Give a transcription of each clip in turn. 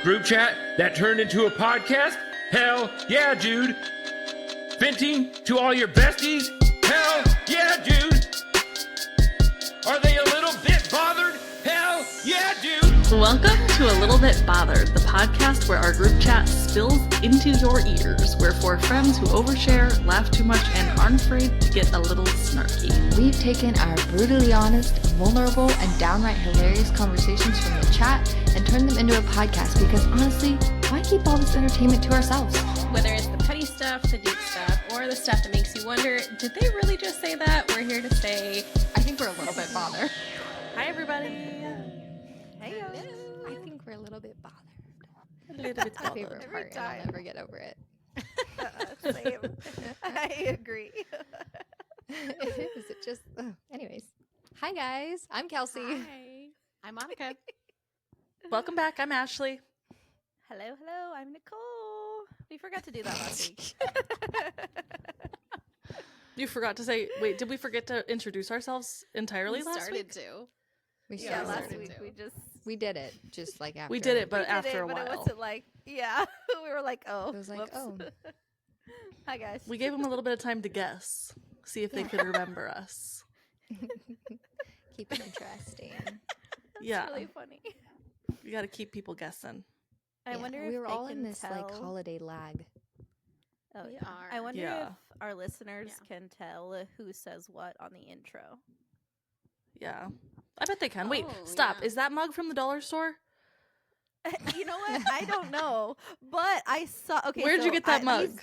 Group chat that turned into a podcast? Hell yeah, dude. Venting to all your besties? Hell yeah, dude. Are they a little bit bothered? Hell yeah, dude. Welcome to A Little Bit Bothered, the podcast where our group chat spills into your ears. We're for friends who overshare, laugh too much, and aren't afraid to get a little snarky. We've taken our brutally honest, vulnerable, and downright hilarious conversations from the chat and turned them into a podcast because honestly, why keep all this entertainment to ourselves? Whether it's the petty stuff, the deep stuff, or the stuff that makes you wonder, did they really just say that? We're here to say, I think we're a little bit bothered. Hi, everybody. Hey, I think we're a little bit bothered. A little bit My favorite Every part, and I'll time. never get over it. same. I agree. Is it just... anyways. Hi, guys. I'm Kelsie. Hi. I'm Monica. Welcome back. I'm Ashley. Hello, I'm Nicole. We forgot to do that last week. You forgot to say, wait, did we forget to introduce ourselves entirely last week? to. We Yeah, started last it. week we just... We did it, just like after. We did it, but we did after it, a but while. it wasn't like, yeah. We were like, oh, It was like, whoops. oh. Hi, guys. We gave them a little bit of time to guess, see if they could remember us. Keep it interesting. That's Yeah. really funny. You got to keep people guessing. I Yeah, wonder we if were they all in can this like tell- holiday lag. Oh, We yeah. are. I wonder Yeah. if our listeners can tell who says what on the intro. Yeah. I bet they can. Wait, Oh, stop. yeah. Is that mug from the dollar store? You know what? I don't know, but I saw. Okay, Where'd you so get that I- mug?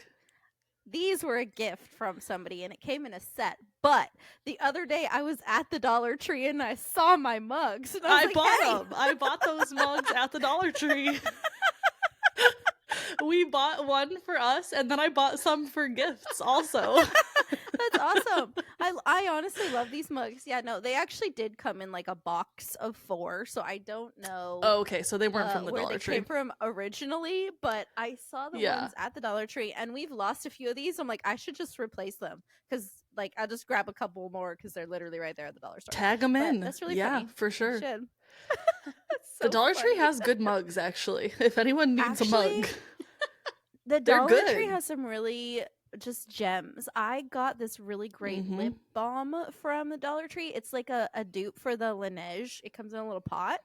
These were a gift from somebody, and it came in a set. But the other day, I was at the Dollar Tree and I saw my mugs. And I, was I like, bought hey. them. I bought those mugs at the Dollar Tree. We bought one for us, and then I bought some for gifts also. That's awesome. I honestly love these mugs. Yeah, no, they actually did come in like a box of 4, so I don't know. Oh, okay, so they weren't from the where Dollar they Tree. came from originally, but I saw the Yeah. ones at the Dollar Tree, and we've lost a few of these. I'm like, I should just replace them because, like, I'll just grab a couple more because they're literally right there at the dollar store. Tag them But in. that's really yeah, funny. for I sure. should. That's The so Dollar Tree funny. has good mugs, actually. If anyone needs a Actually, mug, The They're Dollar Tree good. has some really just gems. I got this really great Mhm. lip balm from the Dollar Tree. It's like a dupe for the Laneige. It comes in a little pot.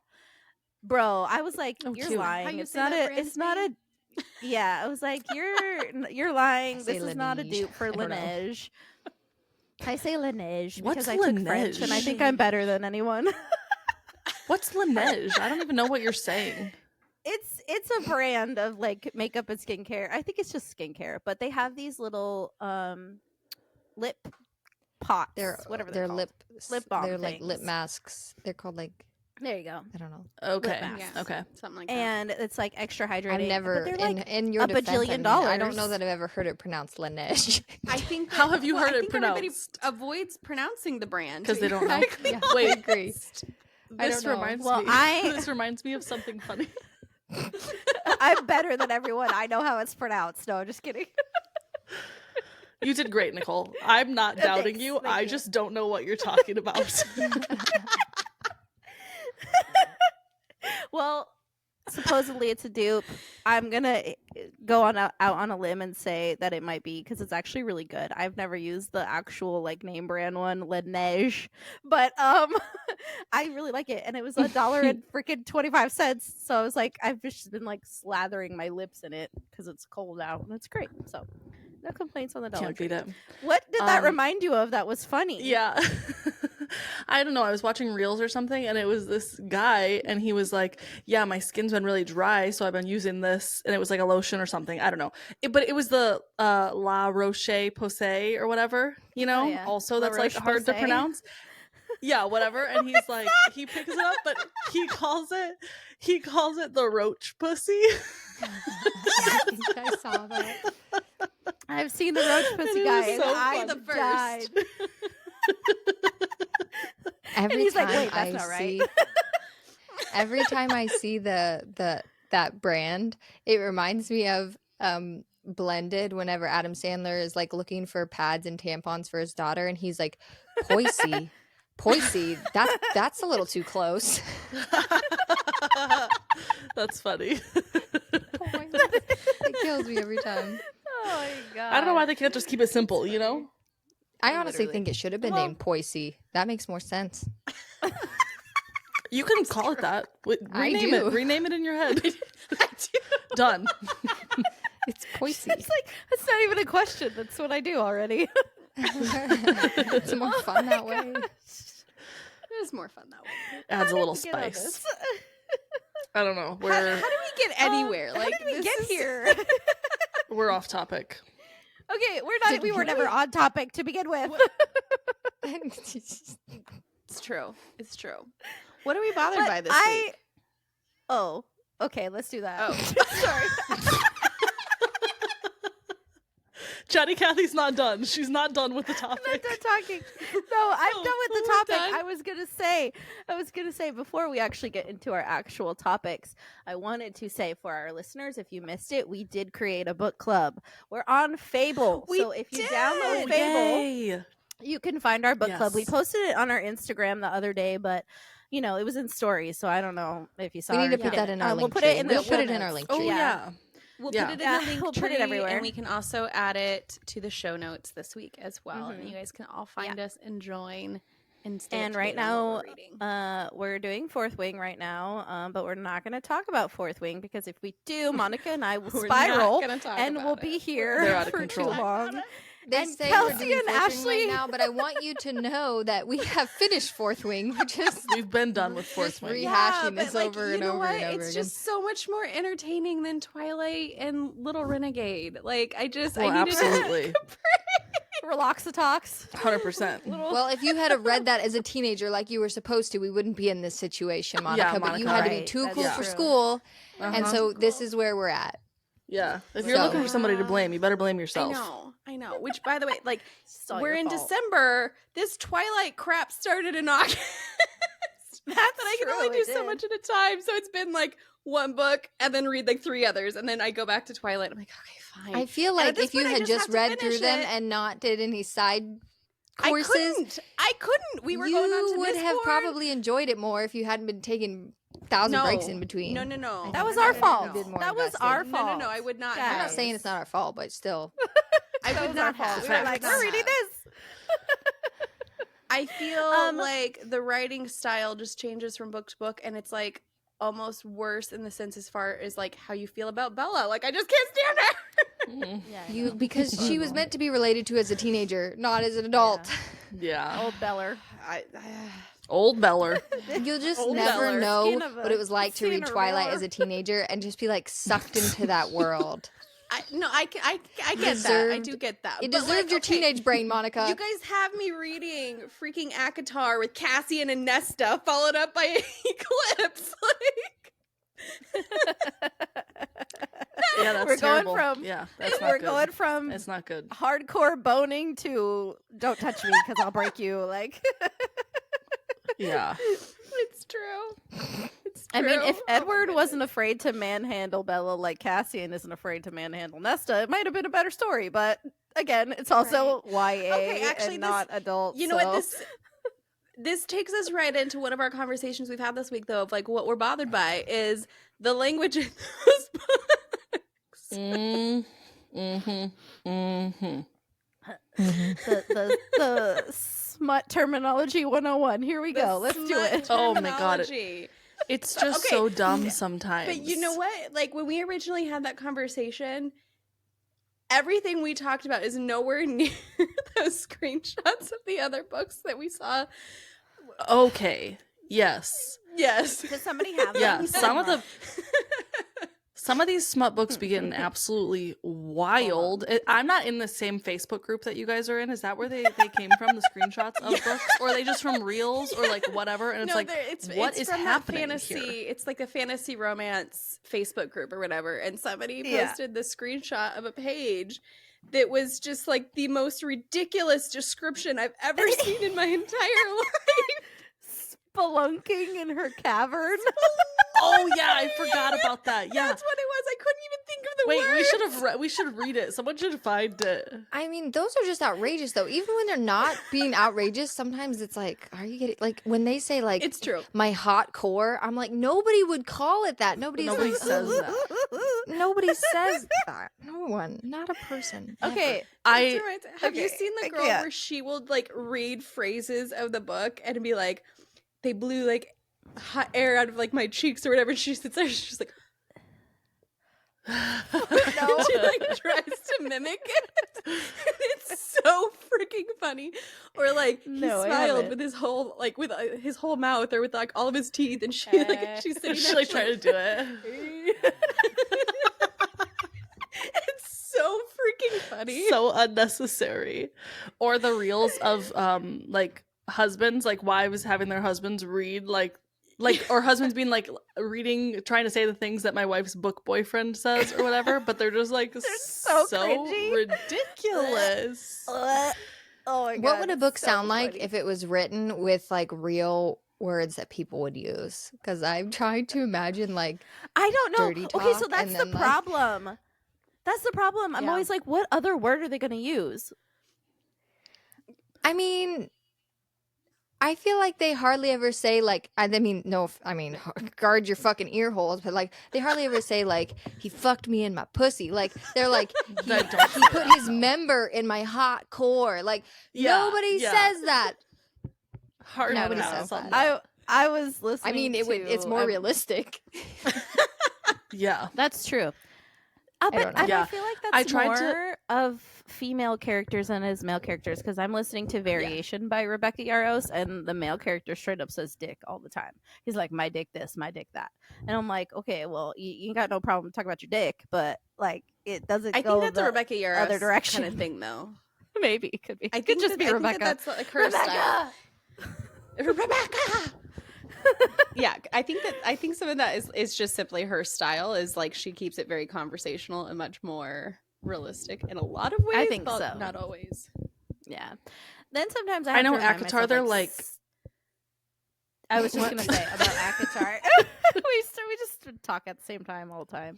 Bro, I was like, Oh, you're cute. lying. How you It's say not that a brand's it's not a name? Yeah, I was like, you're lying. say This is not a Laneige. dupe for I don't know. Laneige. I say Laneige What's because I took French and I think Laneige? I'm better than anyone. what's Laneige? I don't even know what you're saying. It's a brand of like makeup and skincare. I think it's just skincare, but they have these little lip pots, They're whatever they're called. lip balm They're like lip things. masks. They're called like There you go. I don't know. Okay. mask. Yeah. Okay. Something like that. And it's like extra hydrating. I've never but they're like in your a defense, bajillion I don't know dollars. that I've ever heard it pronounced Laneige. I think How have you heard I it think everybody pronounced? avoids pronouncing the brand 'Cause they don't know. Correctly. Yeah, Wait. I agree. I This don't know. reminds Well, me. I- This reminds me of something funny. I'm better than everyone. I know how it's pronounced. No, I'm just kidding. You did great, Nicole. I'm not doubting Thanks, you. thank I you. just don't know what you're talking about. Well, supposedly it's a dupe. I'm gonna go out on a limb and say that it might be because it's actually really good. I've never used the actual like name brand one, Laneige, but I really like it, and it was $1 and freaking 25 cents. So I was like, I've just been like slathering my lips in it because it's cold out, and it's great. So no complaints on the Dollar Can't Tree. beat it. What did that Um, remind you of? That was funny. Yeah. I don't know. I was watching Reels or something, and it was this guy, and he was like, yeah, my skin's been really dry, so I've been using this, and it was like a lotion or something. I don't know. But it was the La Roche-Posay or whatever, you know? yeah. Also, La that's like hard to Roche-Posay. pronounce. Yeah, whatever. And he's like, he picks it up, but he calls it the roach pussy. I think I saw that. I've seen the roach pussy it guy. was and so I funny. The first. died. Every he's like, time "Wait, that's I not right." see every time I see that brand, it reminds me of Blended whenever Adam Sandler is like looking for pads and tampons for his daughter and he's like, Poissy, that's a little too close. That's funny. It kills me every time. Oh my god. I don't know why they can't just keep it simple, you know? I honestly Literally. think it should have been named Poisey. That makes more sense. You can call it that. I Rename do. it. Rename it in your head. I do. Done. It's Poisey. That's not even a question. That's what I do already. It's more fun that way. It was more fun that way. Adds a little Get on spice. this. I don't know. How did we get anywhere? How did we this get is- here? We're off topic. Okay, we were never on topic to begin with. It's true. It's true. What are we bothered But by this week? Oh, okay, let's do that. Oh. Sorry. Chatty Cathy's not done. She's not done with the I'm not topic. done talking. No, I'm done with the we're topic. done. I was gonna say before we actually get into our actual topics, I wanted to say for our listeners, if you missed it, we did create a book club. We're on Fable. We So if you did! download Fable, Yay. you can find our book club. We Yes. posted it on our Instagram the other day, but it was in stories, so I don't know if you saw We it need to or put not. that in our link We'll put tree. it in the We'll show put it in our notes. link Oh, tree. yeah. We'll Yeah. put it in Yeah, the link we'll put it tree, everywhere. and we can also add it to the show notes this week as well. Mhm. And you guys can all find us and join and stay And up to right date on now, what we're reading. we're doing Fourth Wing right now, but we're not going to talk about Fourth Wing because if we do, Monica and I will We're spiral not gonna talk and about we'll be it. here They're out of for control. too long. They And say Kelsie we're doing and Fourth Wing Ashley- right now, but I want you to know that we have finished Fourth Wing. We're just We've been done with Fourth Just Wing. rehashing but, this over you and know over what? and over It's again. just so much more entertaining than Twilight and Little Renegade. Like I Well, needed absolutely. Relaxatox. 100%. Well, if you had read that as a teenager like you were supposed to, we wouldn't be in this situation, Monica. But you Monica. had to be Right, too that's cool for true. school, and Uh-huh. so this is where we're at. Yeah. If you're So- looking for somebody to blame, you better blame yourself. I know. Which, by the way, like It's all we're your in fault. December. This Twilight crap started in August. That's that I can true, only do it so did. much at a time. So it's been like one book and then read like 3 others, and then I go back to Twilight. I'm like, okay, fine. I feel And at like this if you point, I had just just have to read through finish them it. and not did any side courses, I couldn't. We were you going on to would have Mistborn. probably enjoyed it more if you hadn't been taking 1,000 breaks in between. No. That was No, our no, fault. no, Did more That was invested. our No, fault. I would not. Guys. I'm not have. saying it's not our fault, but still. I That would was our not fault. have. We were like, we're reading this. I feel Um, like the writing style just changes from book to book, and it's like almost worse in the sense as far as like how you feel about Bella. Like I just can't stand her. Mhm. Yeah, Because she was meant to be related to as a teenager, not as an adult. Yeah. old Beller. Old Beller. You'll just Old never Beller. know Skin of a what it was like to read sinner Twilight roar. as a teenager and just be like sucked into that world. I get that. I Deserved- do get that. It But, deserved like, your okay, teenage brain, Monica. You guys have me reading freaking Akatar with Cassie and Nesta, followed up by Eclipse. Yeah, that's We're going terrible. from- Yeah, that's not We're good. going from It's not good. hardcore boning to don't touch me because I'll break you. Like, Yeah. It's true. It's true. I mean, if Oh my Edward goodness. wasn't afraid to manhandle Bella like Cassian isn't afraid to manhandle Nesta, it might have been a better story. But again, it's also YA Okay, actually, and this- not adult. You know what so- this takes us right into one of our conversations we've had this week, though, of like what we're bothered by is the language in those books. the smut terminology 101. Here we go. Let's do it. Oh my God, it- Terminology. It's just Okay, so dumb sometimes. But you know what? Like when we originally had that conversation, everything we talked about is nowhere near those screenshots of the other books that we saw. Okay. Yes. Yes. Does somebody have them? Yeah. Some of these smut books be getting absolutely wild. I'm not in the same Facebook group that you guys are in. Is that where they came from, the screenshots of books? Or are they just from Reels or like whatever? And it's like, what is from that happening fantasy, here? It's like a fantasy romance Facebook group or whatever. And somebody Yeah. posted the screenshot of a page that was just like the most ridiculous description I've ever seen in my entire life. Spelunking in her cavern. Oh yeah, I forgot about that. Yeah. That's what it was. I couldn't even think of the Wait, worst. we should read it. Someone should find it. I mean, those are just outrageous, though. Even when they're not being outrageous, sometimes it's like, are you getting like when they say like It's true. my hot core? I'm like, nobody would call it that. Nobody says that. Nobody says that. No one, not a person. Okay, Have you okay, seen the girl yeah. where she will like read phrases of the book and be like, they blew like hot air out of like my cheeks or whatever, and she sits there, she's like, she like tries to mimic it. It's so freaking funny. Or like No, I he smiled haven't. with his whole like with his whole mouth or with like all of his teeth, and she like she's sitting She there like she's trying to do it. It's so freaking funny. So unnecessary. Or the reels of like husbands, like wives having their husbands read like or husbands being like reading, trying to say the things that my wife's book boyfriend says or whatever, but they're just like so cringy. ridiculous. Oh my god. What would a book so sound like funny. if it was written with like real words that people would use? Because I'm trying to imagine like I don't know. dirty Okay, so talk that's and the then, like- problem. That's the problem. I'm Yeah. always like, what other word are they going to use? I mean, I feel like they hardly ever say like guard your fucking ear holes, but like they hardly ever say like he fucked me in my pussy. Like they're like he put his member in my hot core. Like nobody says that. Hard Nobody no. says that. I was listening. I mean, it's more realistic. Yeah. That's true. don't But know. I Yeah. feel like I that's tried to- more of female characters than as male characters because I'm listening to Variation by Rebecca Yarros, and the male character straight up says dick all the time. He's like, my dick this, my dick that. And I'm like, okay, well, you ain't got no problem talking about your dick, but like, it doesn't I go think that's a the Rebecca Yarros other direction. kind of thing, though. Maybe it could be. I It think could just be Rebecca. that's like her style. Rebecca. Yeah, I think some of that is just simply her style. Is like she keeps it very conversational and much more realistic in a lot of ways. I think but so. not always. Yeah. Then sometimes I I have know to remind ACOTAR, myself, they're like- I was just What? gonna say about ACOTAR. we just talk at the same time all the time.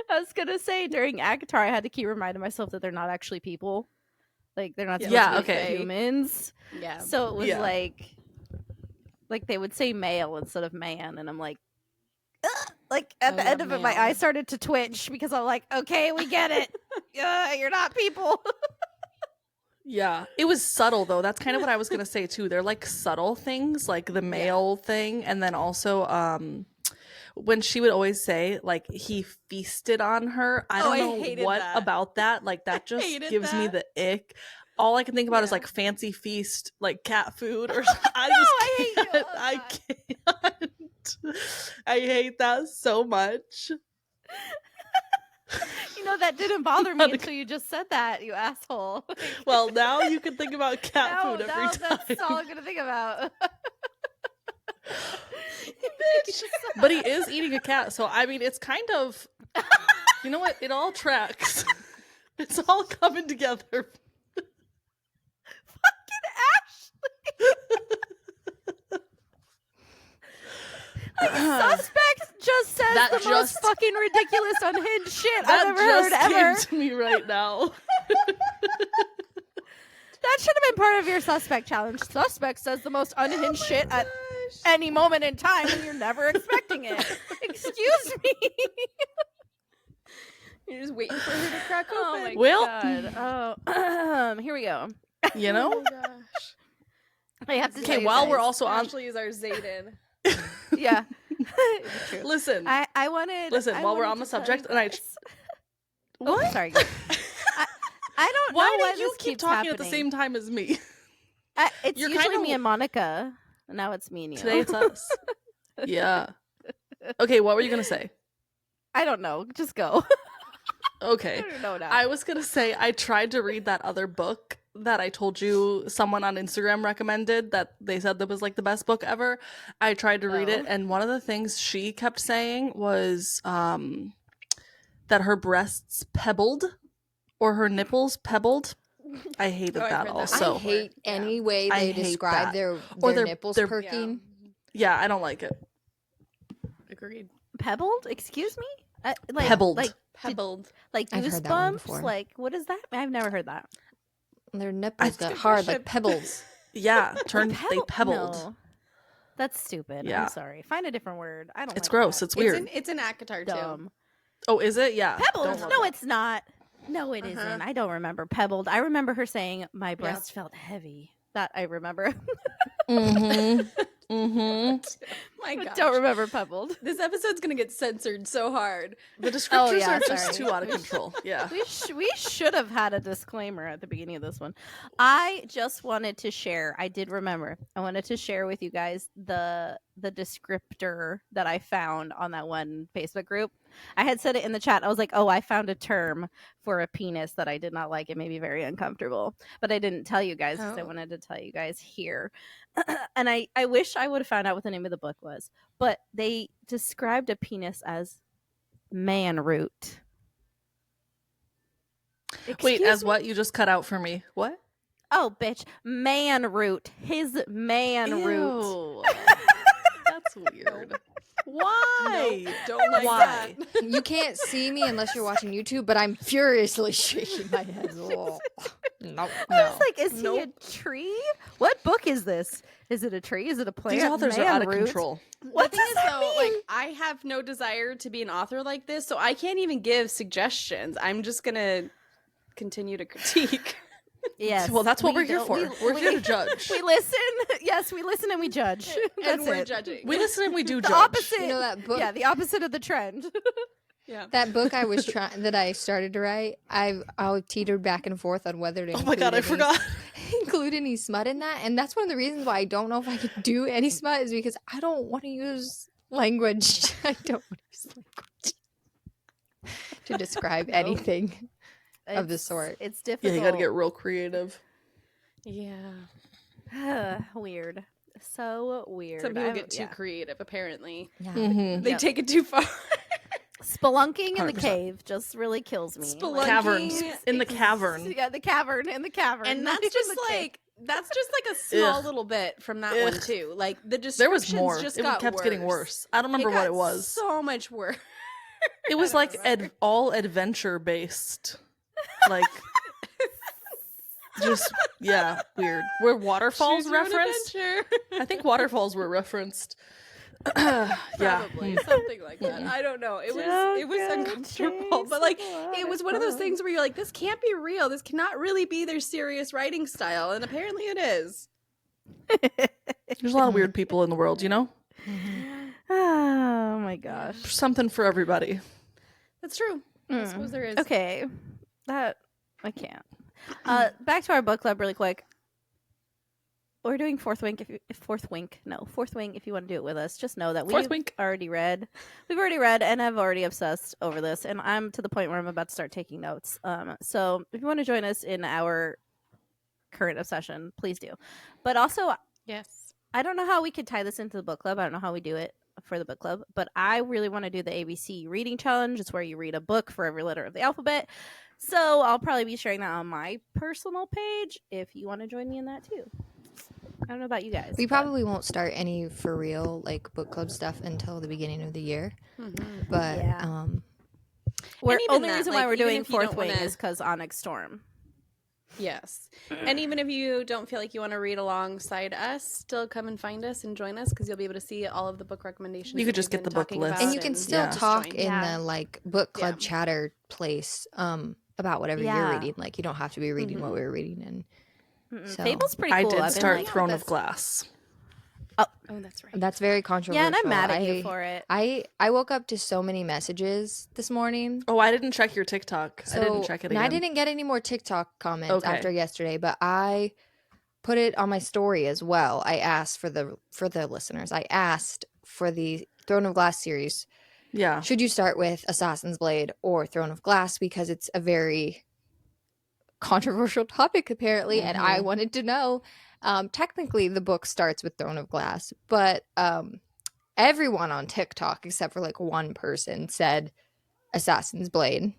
I was gonna say during ACOTAR, I had to keep reminding myself that they're not actually people. Like they're not supposed Yeah, to be okay. humans. Yeah. So it was Yeah. like they would say male instead of man, and I'm like, "Ugh." Like at Oh, the yeah, end of it, my male. eyes started to twitch because I'm like, okay, we get it. You're not people. Yeah. It was subtle though. That's kind of what I was gonna say too. They're like subtle things, like the male thing, and then also when she would always say like he feasted on her. I don't I know hated what that. about that. Like that just hated gives me that. the ick. All I can think about is Yeah. like fancy feast, like cat food or something. I hate just you. can't. I can't. I hate that so much. You know that didn't bother me until you just said that, you asshole. Well, now you can think about cat Now- food every now time. That's all I'm gonna think about. But he is eating a cat, so I mean, it's kind of, you know what? It all tracks. It's all coming together. Suspect just says That the most just- fucking ridiculous unhinged shit That I've ever heard just ever. came to me right now. That should have been part of your suspect challenge. Suspect says the most unhinged shit at any moment in time and you're never expecting it. Excuse me. You're just waiting for her to crack Oh open. my Well- god. Oh, here we go. You know? Oh gosh. I have to Okay, tell you while we're guys. also on, Ashley is our Zayden. Yeah. True. listen. I wanted. Listen, I while we're wanted on the to tell subject, you and I guys- What? Oh, sorry. I don't Why know why do you this keep keeps talking at the happening. same time as me? It's You're usually kinda- me and Monica. And now it's me and you. Today it's us. Yeah. Okay, what were you gonna say? I don't know. Just go. Okay. I don't know now. I was gonna say I tried to read that other book that I told you someone on Instagram recommended that they said that was like the best book ever. I tried to read it, and one of the things she kept saying was that her breasts pebbled or her nipples pebbled. I hated Oh, I've that heard that. also. I hate any way I they hate describe that. their Or their- nipples their- perking. Yeah, I don't like it. Agreed. Pebbled? Excuse me? Pebbled. Pebbled. Like I've heard that one goosebumps? before. Like, what is that? I've never heard that. Their nipples think got hard like pebbles. Yeah, they pebbled. No. That's stupid. Yeah. I'm sorry. Find a different word. I don't It's like gross. that. It's weird. It's an ACOTAR too. Dumb. Oh, is it? Yeah. Pebbled? Don't love No, that. it's not. No, it not I don't remember pebbled. I remember her saying my breast felt heavy. That I remember. Mm-hmm. Mm-hmm. My I gosh. don't remember pebbled. This episode's gonna get censored so hard. The descriptors yeah, are just sorry. too out of control. Yeah. We should have had a disclaimer at the beginning of this one. I just wanted to share. I did remember. I wanted to share with you guys the descriptor that I found on that one Facebook group. I had said it in the chat. I was like, "Oh, I found a term for a penis that I did not like. It made me very uncomfortable." But I didn't tell you guys because I Oh. wanted to tell you guys here. And I wish I would have found out what the name of the book was. But they described a penis as man root. Wait, Excuse as me? what? You just cut out for me. What? Oh, bitch. Man root. His man root. Ew. That's weird. Why? Don't like Why? that. You can't see me unless you're watching YouTube, but I'm furiously shaking my head. Oh. Nope. I was like, is Nope. he a tree? What book is this? Is it a tree? Is it a plant? These authors are Man out of root? control. What the thing does is, that though, like mean? I have no desire to be an author like this, so I can't even give suggestions. I'm just gonna continue to critique. Yes. Well, that's what we we're here don't- for. We're here to judge. We listen. Yes, we listen and we judge. That's and we're it. judging. We listen and we do The judge. opposite. You know that book? Yeah, the opposite of the trend. Yeah. That book I was trying that I started to write, I teetered back and forth on whether to Oh my god, I forgot. include any smut in that, and that's one of the reasons why I don't know if I could do any smut is because I don't want to use language. I don't want to use language to describe anything of the It's- sort. It's Yeah, difficult. you gotta get real creative. Yeah. Weird. So weird. Some people I- get too yeah. creative, apparently. Yeah. Mm-hmm. They take it too far. Spelunking in the 100%. cave just really kills me. Spelunking Caverns. In the cavern. Yeah, the cavern. In the cavern. And not that's even just the cave. like a small Ugh. little bit from that one Ugh. too. Like the There descriptions was more. just It got kept getting worse. I don't remember what got it was. So much worse. It was like all adventure based. Like just weird. Were waterfalls Choose your own referenced? adventure. I think waterfalls were referenced. Yeah. Probably something like that. I don't know. It was uncomfortable, but like it was one of those things where you're like, this can't be real. This cannot really be their serious writing style, and apparently it is. There's a lot of weird people in the world, you know? Oh my gosh. There's something for everybody. That's true. I suppose there is. Okay. That I can't. Back to our book club really quick. We're doing fourth wing. Fourth wing. If you want to do it with us, just know that Fourth we've wink. already read. We've already read and have already obsessed over this, and I'm to the point where I'm about to start taking notes. So if you want to join us in our current obsession, please do. But also, Yes. I don't know how we could tie this into the book club. I don't know how we do it for the book club, but I really want to do the ABC reading challenge. It's where you read a book for every letter of the alphabet. So I'll probably be sharing that on my personal page if you want to join me in that too. I don't know about you guys. We but- probably won't start any for real like book club stuff until the beginning of the year. But Yeah. And even only that, reason like, why we're even doing if you don't fourth wing wanna- is because Onyx Storm. Yes. And even if you don't feel like you want to read alongside us, still come and find us and join us because you'll be able to see all of the book recommendations. You could that just we've get the been book talking list. about and you can still yeah. talk join. in Yeah. the like book club Yeah. chatter place about whatever Yeah. you're reading. Like you don't have to be reading what we're reading and So, Fable's pretty I cool. did I've been start like, Throne that's- of Glass. Oh, that's right. that's very controversial. Yeah, and I'm mad at you for it. I woke up to so many messages this morning. Oh, I didn't check your TikTok. So, I didn't check it and again. I didn't get any more TikTok comments Okay. after yesterday, but I put it on my story as well. I asked for the listeners. I asked for the Throne of Glass series. Yeah. Should you start with Assassin's Blade or Throne of Glass because it's a very controversial topic apparently, and I wanted to know. Technically, the book starts with Throne of Glass, but everyone on TikTok except for like one person said Assassin's Blade.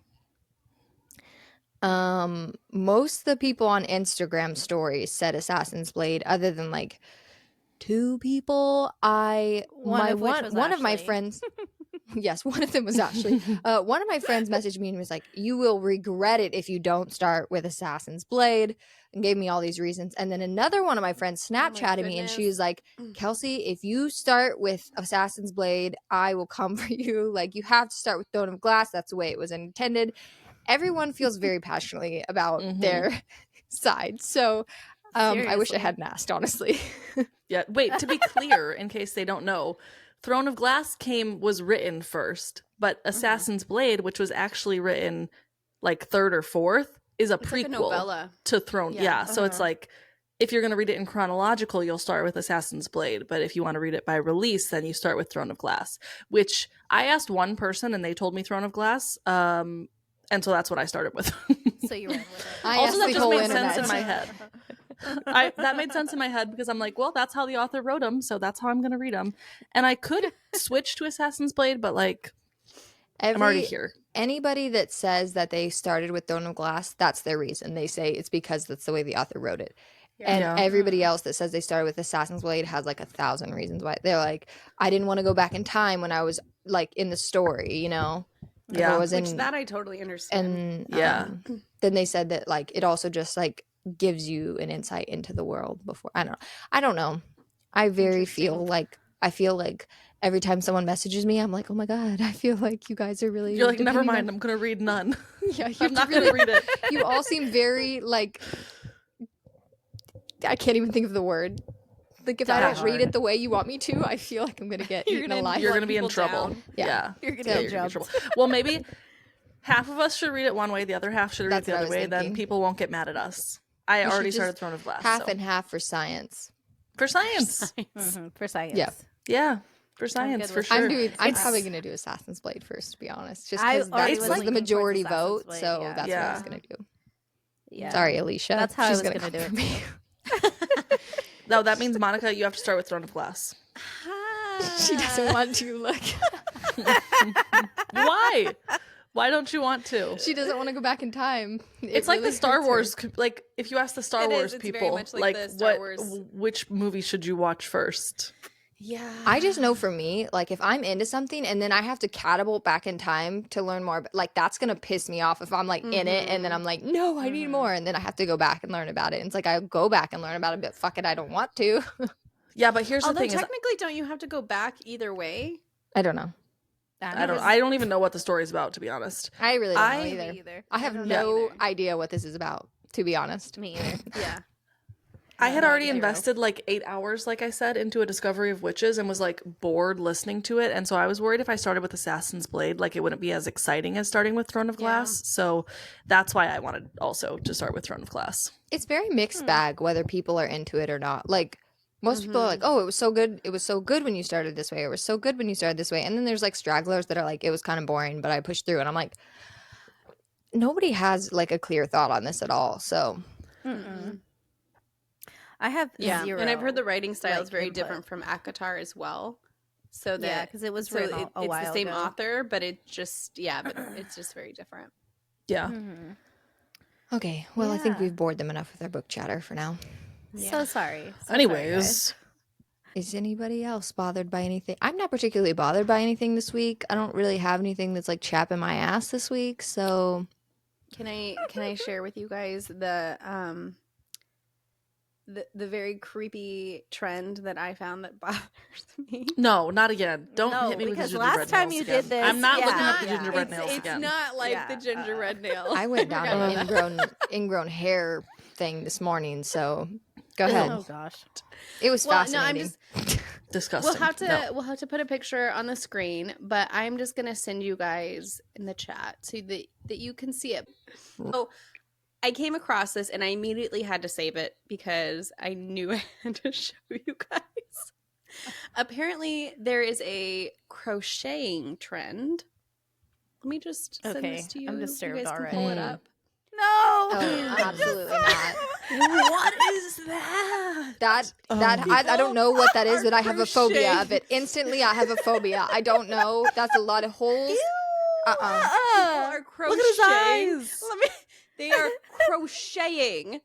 Most of the people on Instagram stories said Assassin's Blade, other than like two people. One of which was one of my Ashley. friends. Yes, one of them was actually one of my friends messaged me and was like, "You will regret it if you don't start with Assassin's Blade," and gave me all these reasons. And then another one of my friends Snapchatted me and she was like, "Kelsie, if you start with Assassin's Blade, I will come for you. Like, you have to start with Throne of Glass. That's the way it was intended." Everyone feels very passionately about their side. So I wish I hadn't asked, honestly. Yeah. Wait, to be clear, in case they don't know, Throne of Glass was written first, but Assassin's Blade, which was actually written like third or fourth, is a It's prequel like a novella. to Throne. Yeah. So it's like, if you're going to read it in chronological, you'll start with Assassin's Blade. But if you want to read it by release, then you start with Throne of Glass, which I asked one person and they told me Throne of Glass. And so that's what I started with. So you ran with it. I Also, asked that the just whole made internet. sense in my head. That made sense in my head because I'm like, well, that's how the author wrote them, so that's how I'm going to read them. And I could switch to Assassin's Blade, but like, I'm already here. Anybody that says that they started with Throne of Glass, that's their reason. They say it's because that's the way the author wrote it. And everybody else that says they started with Assassin's Blade has like 1,000 reasons why. They're like, I didn't want to go back in time when I was like in the story, you know? Like, I was Which in, that I totally understand. and then they said that like it also just like gives you an insight into the world before. I don't know. I feel like every time someone messages me, I'm like, oh my god, I feel like you guys are really. You're like, never depending mind, on- I'm going to read none. Yeah, I'm not going to read it. You all seem very like. I can't even think of the word. Like if I don't read it the way you want me to, I feel like I'm gonna get eaten alive. You're going to be in people trouble. down. Yeah. You're gonna Yeah, get you're gonna be in jumped. trouble. Well, maybe half of us should read it one way, the other half should read That's it the what I other was way. Then thinking. people won't get mad at us. I We already should started just Throne of Glass. half so. and half for science. For science. For science. Yeah. Yeah. For science, good for with sure. I'm probably gonna do Assassin's Blade first, to be honest, just I because already that was was leaning the towards majority Assassin's vote. Blade, So yeah. that's what I was gonna do. Yeah. Sorry, Alicia. That's how I She's was gonna gonna do come it for me. No, that means, Monica, you have to start with Throne of Glass. She doesn't want to look. Why? Why don't you want to? She doesn't want to go back in time. It's like the Star Wars. Like, if you ask the Star It is. Wars It's very people, much like the Star Wars. which movie should you watch first? Yeah. I just know for me, like if I'm into something and then I have to catapult back in time to learn more, like that's gonna piss me off if I'm like in it and then I'm like, no, I need more, and then I have to go back and learn about it. And it's like I go back and learn about it, but fuck it, I don't want to. Yeah, but here's the Although thing: technically, don't you have to go back either way? I don't know. I don't even know what the story's about, to be honest. I really don't know Me either. either. I have don't no know either. idea what this is about, to be honest. Me either. Yeah. I had no already idea. invested like 8 hours, like I said, into A Discovery of Witches and was like bored listening to it. And so I was worried if I started with Assassin's Blade, like it wouldn't be as exciting as starting with Throne of Glass. So that's why I wanted also to start with Throne of Glass. It's very mixed bag whether people are into it or not. Like most people are like, oh, it was so good. It was so good when you started this way. It was so good when you started this way. And then there's like stragglers that are like, it was kind of boring, but I pushed through. And I'm like, nobody has like a clear thought on this at all. So I have zero. And I've heard the writing style is like, very input. different from Akatar as well. So that Yeah, 'cause it was so written a it's while the same ago. author, but it just but it's just very different. Yeah. okay, well, I think Yeah. we've bored them enough with our book chatter for now. So sorry. So Anyways, Is anybody else bothered by anything? I'm not particularly bothered by anything this week. I don't really have anything that's like chapping my ass this week. So Can I share with you guys the very creepy trend that I found that bothers me? no, not again. Don't No, hit me with the because gingerbread last time nails you again. did this, I'm not looking yeah, up the yeah. gingerbread nails It's again. not like Yeah, the gingerbread nail. I went down Forgot an about that. ingrown hair thing this morning. So go sorry. ahead. Oh gosh. It was Well, no, fascinating. I'm just Disgusting. we'll have to put a picture on the screen, but I'm just gonna send you guys in the chat so that you can see it. So I came across this and I immediately had to save it because I knew I had to show you guys. Apparently there is a crocheting trend. Let me just send Okay, this to you. I'm You disturbed guys can already. pull it up. No. Oh, absolutely not. What is that? That I don't know what that is, but I have a phobia of it. Instantly, I have a phobia. I don't know. That's a lot of holes. People are crocheting. Look at his eyes. They are crocheting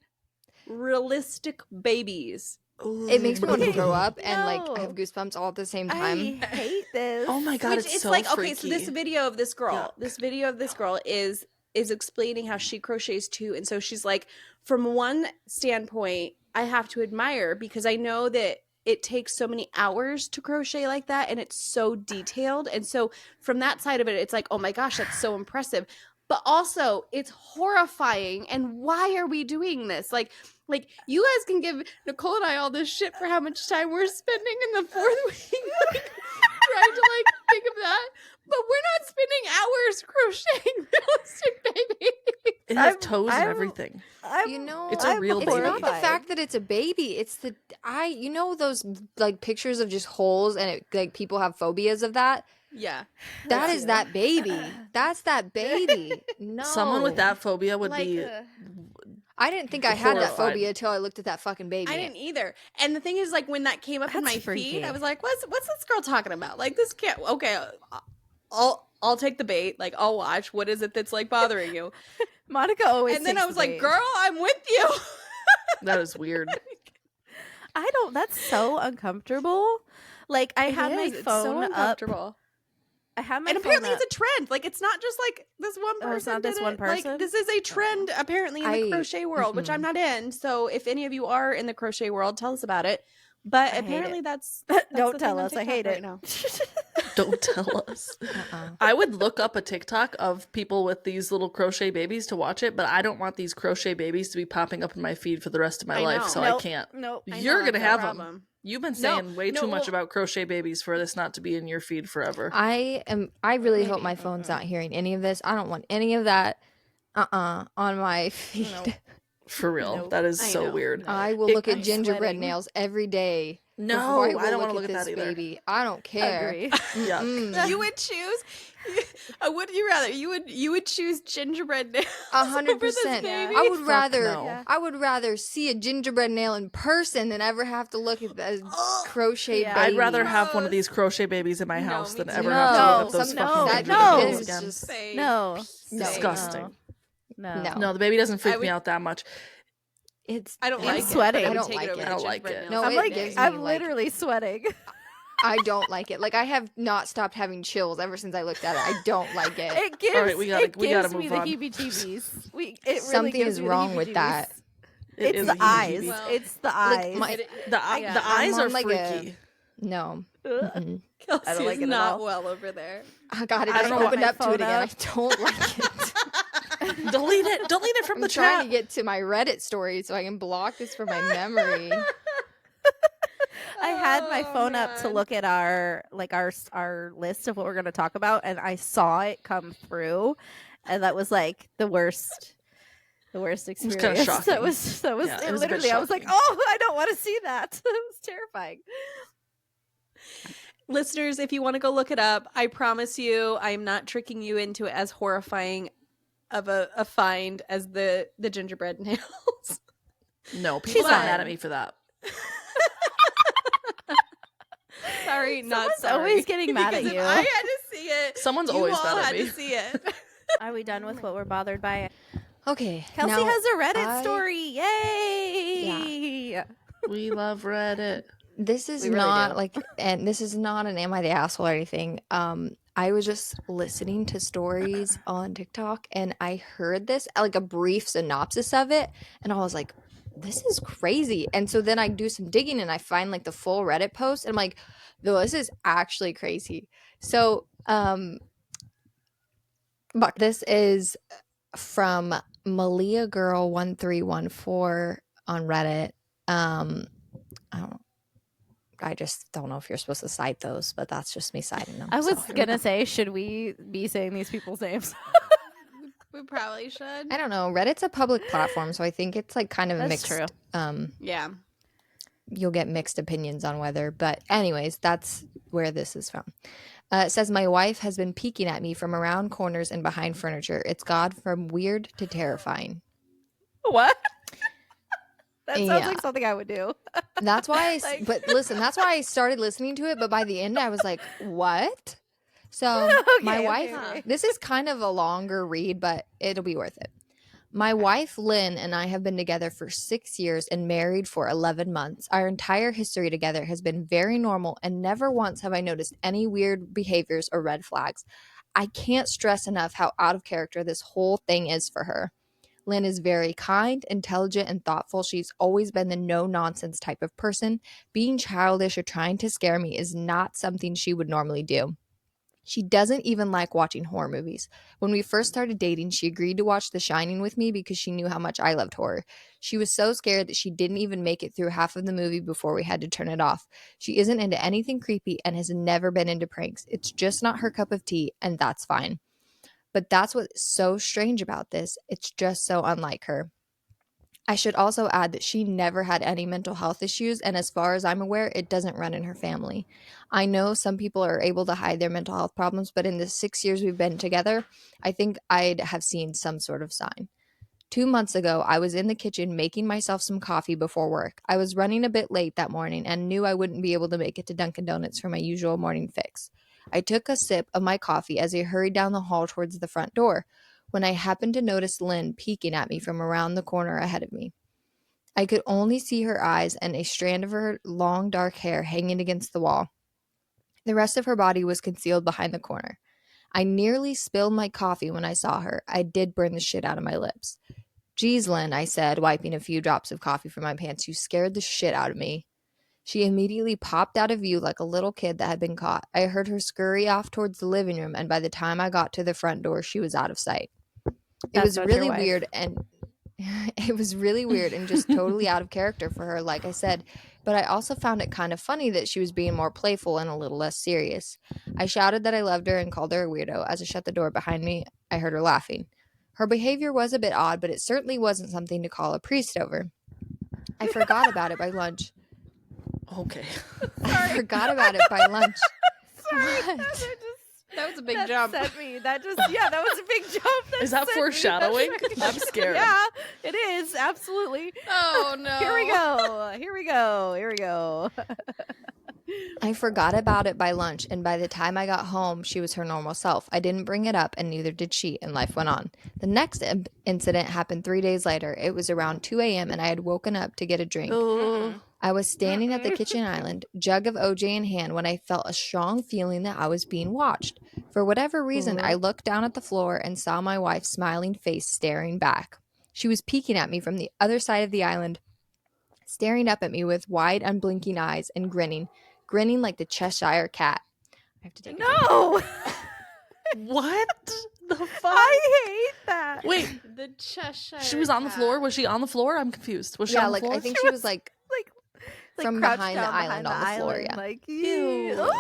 realistic babies It makes me want to throw up and like No. have goosebumps all at the same time. I hate this. Oh my god, Which it's it's so like freaky. okay, so this video of this girl, Yuck. this video of this girl is explaining how she crochets too, and so she's like, from one standpoint, I have to admire because I know that it takes so many hours to crochet like that, and it's so detailed, and so from that side of it, it's like, oh my gosh, that's so impressive. But also, it's horrifying. And why are we doing this? Like you guys can give Nicole and I all this shit for how much time we're spending in the fourth week, like, trying to like think of that. But we're not spending hours crocheting realistic babies. It has I'm- toes I'm- and everything. You know, It's a real it's not the horrified. fact that it's a baby. It's the you know those like pictures of just holes and it, like people have phobias of that. Yeah. That is that baby. That's that baby. No, Someone with that phobia would be I didn't think I had that horrified. phobia until I looked at that fucking baby. I didn't either. And the thing is, like, when that came up in my That's freaky. feed, I was like, what's this girl talking about? Like, this can't, okay, I'll take the bait. Like, I'll watch. What is it that's, like, bothering you? Monica always. And then takes I was the like, bait. girl, I'm with you. that is weird. I don't. That's so uncomfortable. Like I had my It's so phone up. uncomfortable. I had my And phone apparently up. it's a trend. Like, it's not just, like, this one person Oh, it's not this did one it. Like, person? this is a trend, apparently, in the I- crochet world, which I'm not in. So if any of you are in the crochet world, tell us about it. But I hate apparently it. that's Don't the tell thing on us. I TikTok hate right it. now. Don't tell us. I would look up a TikTok of people with these little crochet babies to watch it, but I don't want these crochet babies to be popping up in my feed for the rest of my I life, know. so Nope. I can't. Nope. I You're know, gonna that's have the them. problem. You've been saying way no, too much well- about crochet babies for this not to be in your feed forever. I really hope Maybe. my phone's not hearing any of this. I don't want any of that on my feed. Nope. For real. Nope. That is I so know. weird. I will It- look at I'm gingerbread sweating. nails every day. No, before I will don't want to look at this that either. baby. I don't care. Agree. Yuck. Mm. You would choose. Would you rather? You would choose gingerbread nails 100%. over this baby? I would Fuck rather no. Yeah. I would rather see a gingerbread nail in person than ever have to look at a crochet Yeah. baby. I'd rather have one of Gross. these crochet babies in my No, house me than too. ever No, have to look up those some- fucking no, gingerbread no. babies It's again. just No. Disgusting. No. No. No, the baby doesn't freak I me would- out that much. it's I don't it's- like sweating. it. I would don't take like over it. the I don't like gingerbread it. nails No, I'm it like, gives I'm me, like- literally sweating. I don't like it. Like I have not stopped having chills ever since I looked at it. I don't like it. It gives. right, we gotta- it we gotta gives me move the on. heebie-jeebies. It really Something gives is me the wrong with that. heebie-jeebies. It It's is the a eyes. heebie-jeebie. Well, It's the eyes. my- The Yeah. the eyes I'm are on, like, a- freaky. No. Ugh. Mm-mm. Kelsey I don't like is it at not all. well over there. I got it. I I don't just know opened my up to it phone again. up. I don't like it. Delete it. Delete it from I'm the trying to chat. get to my Reddit story so I can block this from my memory. I had my Oh, phone up to man. look at our list of what we're going to talk about, and I saw it come through, and that was like the worst experience. kinda shocking. That was Yeah, it was a bit literally. I was like, shocking. oh, I don't want to see that. It was terrifying. Listeners, if you want to go look it up, I promise you, I'm not tricking you into as horrifying of a find as the gingerbread nails. No, people She's got fine. mad at me for that. Sorry, not Someone's sorry. always getting mad at Because you. if I had to see it. Someone's you always all mad at had me. to see it. Are we done with what we're bothered by? Okay. Kelsie now, has a Reddit I- story. Yay! We love Reddit. This is We really not do. like, and this is not an am I the asshole or anything. I was just listening to stories on TikTok and I heard this, like a brief synopsis of it, and I was like, this is crazy. And so then I do some digging and I find like the full Reddit post, and I'm like, no, this is actually crazy. So, but this is from Malia Girl 1314 on Reddit. I just don't know if you're supposed to cite those, but that's just me citing them. I was so. gonna say, should we be saying these people's names? We probably should. I don't know. Reddit's a public platform, so I think it's like kind of That's mixed. true. Yeah. You'll get mixed opinions on whether, but anyways, that's where this is from. It says, my wife has been peeking at me from around corners and behind furniture. It's gone from weird to terrifying. What? That sounds Yeah. like something I would do. That's why Like- but listen, that's why I started listening to it, but by the end I was like, what? So my Okay, wife, okay. this is kind of a longer read, but it'll be worth it. My wife, Lynn, and I have been together for 6 years and married for 11 months. Our entire history together has been very normal, and never once have I noticed any weird behaviors or red flags. I can't stress enough how out of character this whole thing is for her. Lynn is very kind, intelligent, and thoughtful. She's always been the no-nonsense type of person. Being childish or trying to scare me is not something she would normally do. She doesn't even like watching horror movies. When we first started dating, she agreed to watch The Shining with me because she knew how much I loved horror. She was so scared that she didn't even make it through half of the movie before we had to turn it off. She isn't into anything creepy and has never been into pranks. It's just not her cup of tea, and that's fine. But that's what's so strange about this. It's just so unlike her. I should also add that she never had any mental health issues, and as far as I'm aware, it doesn't run in her family. I know some people are able to hide their mental health problems, but in the 6 years we've been together, I think I'd have seen some sort of sign. 2 months ago, I was in the kitchen making myself some coffee before work. I was running a bit late that morning and knew I wouldn't be able to make it to Dunkin' Donuts for my usual morning fix. I took a sip of my coffee as I hurried down the hall towards the front door, when I happened to notice Lynn peeking at me from around the corner ahead of me. I could only see her eyes and a strand of her long dark hair hanging against the wall. The rest of her body was concealed behind the corner. I nearly spilled my coffee when I saw her. I did burn the shit out of my lips. "Geez, Lynn," I said, wiping a few drops of coffee from my pants, "you scared the shit out of me." She immediately popped out of view like a little kid that had been caught. I heard her scurry off towards the living room, and by the time I got to the front door, she was out of sight. It was really weird, and it was really weird and just totally out of character for her, like I said, but I also found it kind of funny that she was being more playful and a little less serious. I shouted that I loved her and called her a weirdo. As I shut the door behind me, I heard her laughing. Her behavior was a bit odd, but it certainly wasn't something to call a priest over. I forgot about it by lunch. Okay. I forgot about it by lunch. Sorry, What? That was a big that jump. Sent me. That was a big jump. Is that sent me. foreshadowing? I'm scared. Yeah, it is absolutely. Oh no. Here we go. Here we go. Here we go. I forgot about it by lunch, and by the time I got home, she was her normal self. I didn't bring it up, and neither did she, and life went on. The next incident happened 3 days later. It was around 2 a.m., and I had woken up to get a drink. I was standing at the kitchen island, jug of OJ in hand, when I felt a strong feeling that I was being watched. For whatever reason, I looked down at the floor and saw my wife's smiling face staring back. She was peeking at me from the other side of the island, staring up at me with wide, unblinking eyes and grinning like the Cheshire Cat. I have to take a drink. No. What the fuck? I hate that. Wait, The Cheshire. she was on the Cat. floor? Was she on the floor? I'm confused. Was she Yeah, on the like floor? I think she was like from crouched behind the down island on the floor, island, yeah. Like, Ew.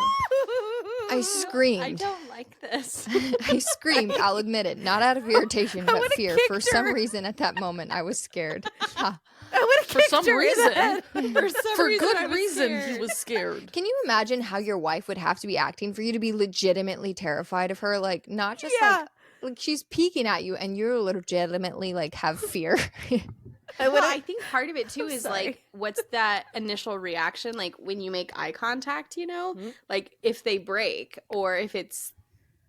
I screamed. I don't like this. I screamed, I'll admit it, not out of irritation, but would've fear. For kicked some her. reason at that moment, I was scared. Ha. I would have For kicked some her in the reason. head. For some For reason, I good was reason, he scared. was scared. Can you imagine how your wife would have to be acting for you to be legitimately terrified of her? Like, not just Yeah. like she's peeking at you and you're legitimately like have fear. Well, I think part of it too I'm is sorry. like, what's that initial reaction? Like when you make eye contact, like if they break or if it's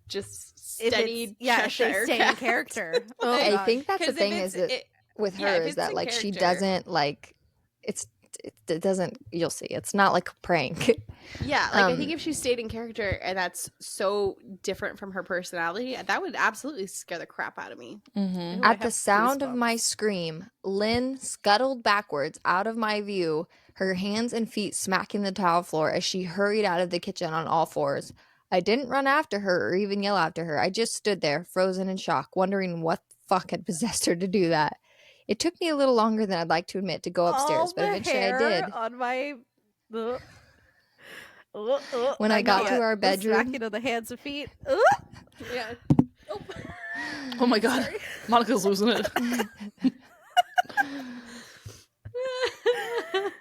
just If steady it's, if Cheshire they stay in Cat. character. Oh, I gosh. think that's the 'Cause if thing it's- is that it- with yeah, her if is it's that in like she character. doesn't like it doesn't, you'll see, it's not like a prank. Yeah, like I think if she stayed in character and that's so different from her personality, that would absolutely scare the crap out of me. Mm-hmm. Ooh, I At the have sound of goosebumps. my scream, Lynn scuttled backwards out of my view, her hands and feet smacking the tile floor as she hurried out of the kitchen on all fours. I didn't run after her or even yell after her. I just stood there, frozen in shock, wondering what the fuck had possessed her to do that. It took me a little longer than I'd like to admit to go upstairs, All but the eventually I hair did. on my. When I got to our bedroom- the smacking of the hands and feet. Yeah. Oh my god. Monica's losing it.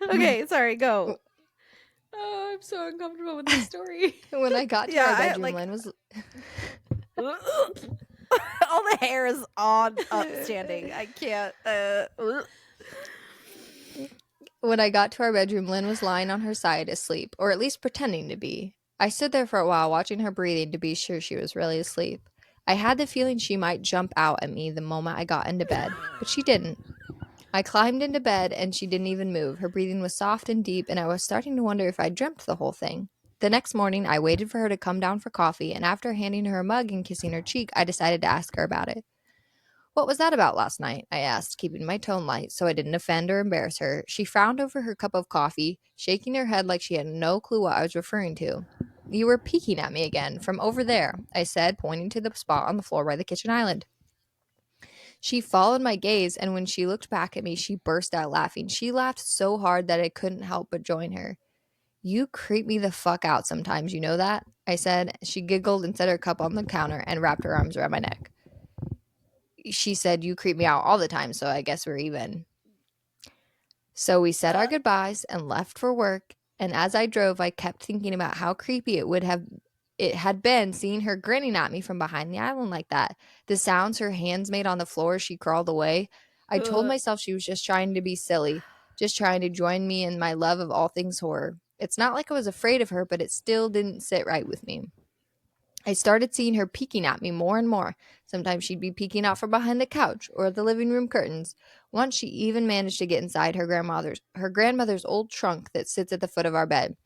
Okay, sorry, go. Oh, I'm so uncomfortable with this story. When I got to Yeah, our I, bedroom, like- Lynn was All the hair is on upstanding. I can't. When I got to our bedroom, Lynn was lying on her side asleep, or at least pretending to be. I stood there for a while watching her breathing to be sure she was really asleep. I had the feeling she might jump out at me the moment I got into bed, but she didn't. I climbed into bed and she didn't even move. Her breathing was soft and deep, and I was starting to wonder if I dreamt the whole thing. The next morning, I waited for her to come down for coffee, and after handing her a mug and kissing her cheek, I decided to ask her about it. "What was that about last night?" I asked, keeping my tone light so I didn't offend or embarrass her. She frowned over her cup of coffee, shaking her head like she had no clue what I was referring to. "You were peeking at me again, from over there," I said, pointing to the spot on the floor by the kitchen island. She followed my gaze, and when she looked back at me, she burst out laughing. She laughed so hard that I couldn't help but join her. "You creep me the fuck out sometimes, you know that?" I said. She giggled and set her cup on the counter and wrapped her arms around my neck. She said, "You creep me out all the time, so I guess we're even." So we said our goodbyes and left for work, and as I drove, I kept thinking about how creepy it had been seeing her grinning at me from behind the island like that. The sounds her hands made on the floor as she crawled away. I told myself she was just trying to be silly, just trying to join me in my love of all things horror. It's not like I was afraid of her, but it still didn't sit right with me. I started seeing her peeking at me more and more. Sometimes she'd be peeking out from behind the couch or the living room curtains. Once she even managed to get inside her grandmother's old trunk that sits at the foot of our bed.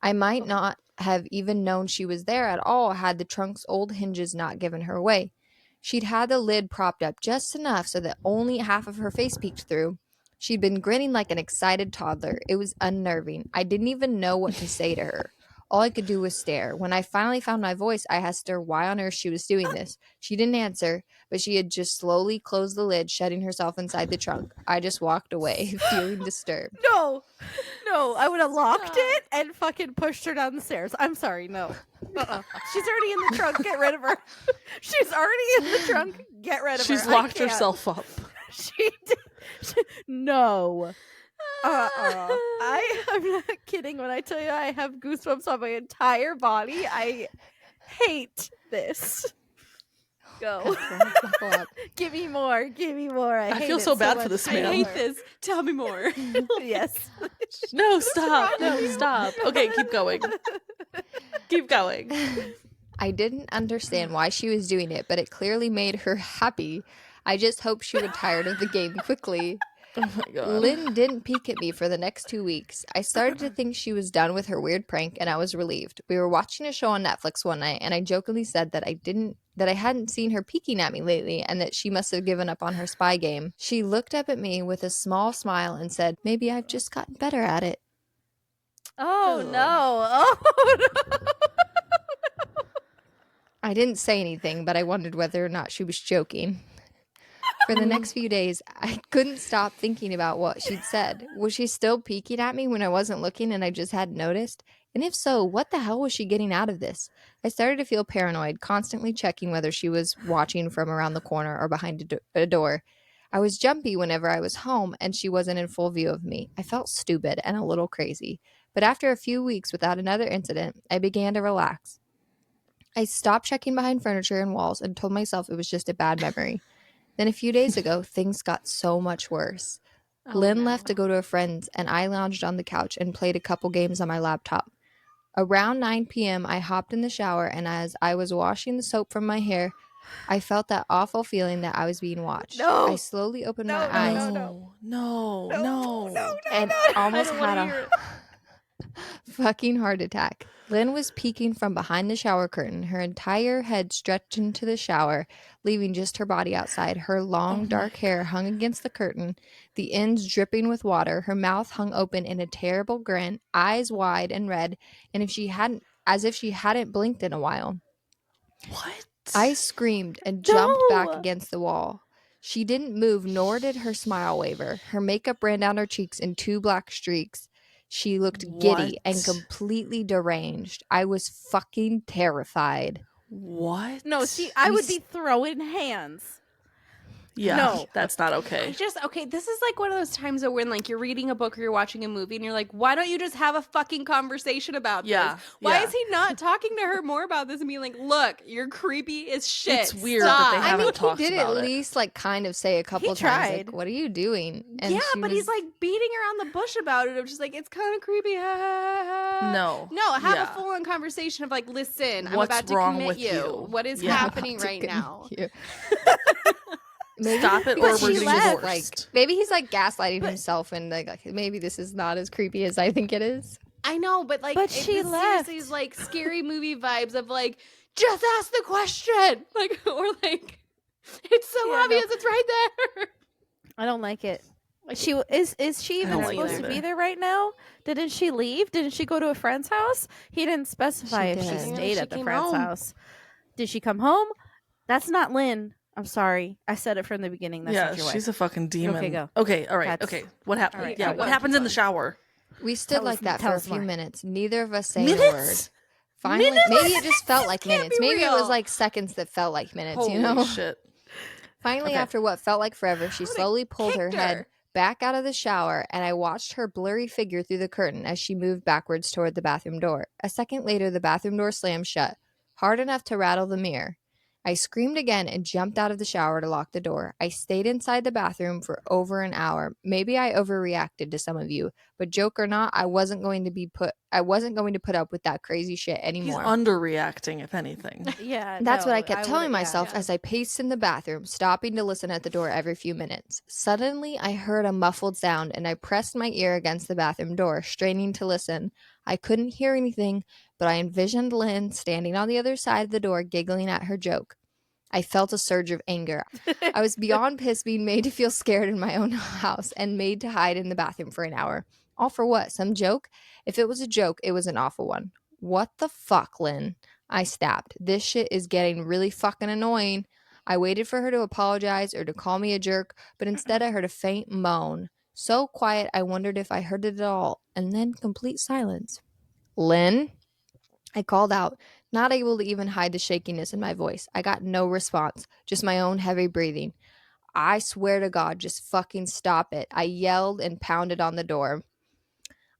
I might not have even known she was there at all had the trunk's old hinges not given her away. She'd had the lid propped up just enough so that only half of her face peeked through. She'd been grinning like an excited toddler. It was unnerving. I didn't even know what to say to her. All I could do was stare. When I finally found my voice, I asked her why on earth she was doing this. She didn't answer, but she had just slowly closed the lid, shutting herself inside the trunk. I just walked away, feeling disturbed. No, I would have locked it and fucking pushed her down the stairs. I'm sorry, no. She's already in the trunk. Get rid of her. She's already in the trunk. Get rid of her. She's locked herself up. She did. No. I'm not kidding when I tell you I have goosebumps on my entire body. I hate this. Go. Give me more. Give me more. I hate feel it so bad for much. this I man. hate this. Tell me more. Yes. No, stop. No, stop. Okay, keep going. Keep going. I didn't understand why she was doing it, but it clearly made her happy. I just hoped she would tired of the game quickly. Oh my god. Lynn didn't peek at me for the next 2 weeks. I started to think she was done with her weird prank, and I was relieved. We were watching a show on Netflix one night, and I jokingly said that I hadn't seen her peeking at me lately, and that she must have given up on her spy game. She looked up at me with a small smile and said, "Maybe I've just gotten better at it." Oh no. Oh no. I didn't say anything, but I wondered whether or not she was joking. For the next few days, I couldn't stop thinking about what she'd said. Was she still peeking at me when I wasn't looking and I just hadn't noticed? And if so, what the hell was she getting out of this? I started to feel paranoid, constantly checking whether she was watching from around the corner or behind a door. I was jumpy whenever I was home and she wasn't in full view of me. I felt stupid and a little crazy. But after a few weeks without another incident, I began to relax. I stopped checking behind furniture and walls and told myself it was just a bad memory. Then a few days ago, things got so much worse. Lynn left to go to a friend's, and I lounged on the couch and played a couple games on my laptop. Around 9 p.m., I hopped in the shower, and as I was washing the soap from my hair, I felt that awful feeling that I was being watched. No. I slowly opened my No, eyes No. and almost I don't wanna had hear a it. fucking heart attack. Lynn was peeking from behind the shower curtain, her entire head stretched into the shower, leaving just her body outside. Her long, dark hair hung against the curtain, the ends dripping with water. Her mouth hung open in a terrible grin, eyes wide and red, and as if she hadn't blinked in a while. What? I screamed and jumped back No. against the wall. She didn't move, nor did her smile waver. Her makeup ran down her cheeks in 2 black streaks. She looked giddy and What? completely deranged. I was fucking terrified. What? No, see, I would be throwing hands. Yeah, No. that's not okay. This is like one of those times that when like you're reading a book or you're watching a movie and you're like, why don't you just have a fucking conversation about Yeah, this? Why yeah. is he not talking to her more about this and being like, look, you're creepy as shit. It's weird Stop. that they I haven't mean, talked he did about at it. least like kind of say a couple times, tried. like, "What are you doing?" And Yeah, she but he's was- like beating around the bush about it. I'm just like, it's kind of creepy. No. Have Yeah. a full on conversation of like, listen, I'm What's about to wrong commit with you. you? What is Yeah. happening to right commit now? you. Maybe Stop it, because or we're she's being just, divorced. like, maybe he's like gaslighting himself, and like maybe this is not as creepy as I think it is. I know, but like, But she this left. seriously is like scary movie vibes of like, just ask the question, like, or like, it's so Yeah, no. obvious, it's right there. I don't like it. Like, She is she I even don't like it supposed to be either. there right now? Didn't she leave? Didn't she go to a friend's house? He didn't specify She if she did. stayed She at the came friend's home. house. Did she come home? That's not Lynn. I'm sorry. I said it from the beginning. That's Yeah, not your she's wife. a fucking demon. Okay, go. Okay, all right. That's- Okay, what happened? all right, Yeah, keep what going, happens keep in the shower? We stood Tell like us- that tell for a us few more. minutes, neither of us saying a word. Minutes? Finally, Minutes? maybe it just felt like can't minutes. be Maybe it real. was like seconds that felt like minutes. Holy you know. shit! Finally, Okay. after what felt like forever, she would've slowly pulled her kicked head her. back out of the shower, and I watched her blurry figure through the curtain as she moved backwards toward the bathroom door. A second later, the bathroom door slammed shut, hard enough to rattle the mirror. I screamed again and jumped out of the shower to lock the door. I stayed inside the bathroom for over an hour. Maybe I overreacted to some of you, but joke or not, I wasn't going to put up with that crazy shit He's anymore. underreacting, if anything. Yeah, That's no, what I kept telling would've- myself yeah. as I paced in the bathroom, stopping to listen at the door every few minutes. Suddenly, I heard a muffled sound and I pressed my ear against the bathroom door, straining to listen. I couldn't hear anything, but I envisioned Lynn standing on the other side of the door, giggling at her joke. I felt a surge of anger. I was beyond pissed being made to feel scared in my own house and made to hide in the bathroom for an hour. All for what? Some joke? If it was a joke, it was an awful one. What the fuck, Lynn? I snapped. This shit is getting really fucking annoying. I waited for her to apologize or to call me a jerk, but instead I heard a faint moan. So quiet, I wondered if I heard it at all, and then complete silence. Lynn? I called out, not able to even hide the shakiness in my voice. I got no response, just my own heavy breathing. I swear to God, just fucking stop it. I yelled and pounded on the door.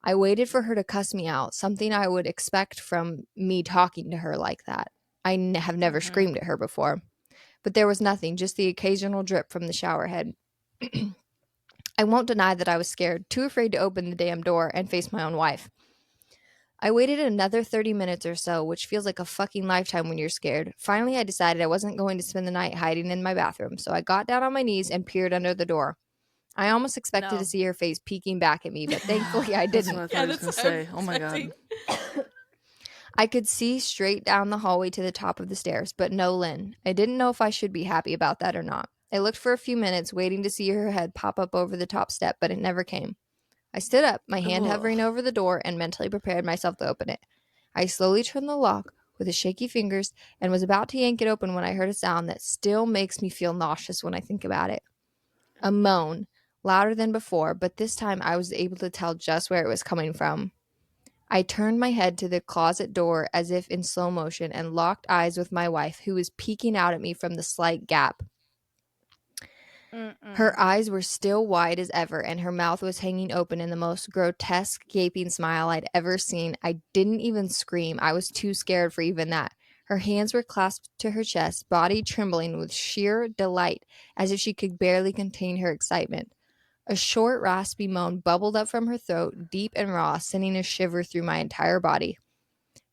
I waited for her to cuss me out, something I would expect from me talking to her like that. I have never screamed at her before. But there was nothing, just the occasional drip from the shower head. I won't deny that I was scared, too afraid to open the damn door and face my own wife. I waited another 30 minutes or so, which feels like a fucking lifetime when you're scared. Finally, I decided I wasn't going to spend the night hiding in my bathroom, so I got down on my knees and peered under the door. I almost expected No. to see her face peeking back at me, but thankfully I That's didn't. what I thought he was gonna say. Oh my god. I could see straight down the hallway to the top of the stairs, but no Lynn. I didn't know if I should be happy about that or not. I looked for a few minutes, waiting to see her head pop up over the top step, but it never came. I stood up, my hand Ugh. hovering over the door, and mentally prepared myself to open it. I slowly turned the lock with the shaky fingers and was about to yank it open when I heard a sound that still makes me feel nauseous when I think about it. A moan, louder than before, but this time I was able to tell just where it was coming from. I turned my head to the closet door as if in slow motion and locked eyes with my wife, who was peeking out at me from the slight gap. Her eyes were still wide as ever, and her mouth was hanging open in the most grotesque, gaping smile I'd ever seen. I didn't even scream. I was too scared for even that. Her hands were clasped to her chest, body trembling with sheer delight, as if she could barely contain her excitement. A short, raspy moan bubbled up from her throat, deep and raw, sending a shiver through my entire body.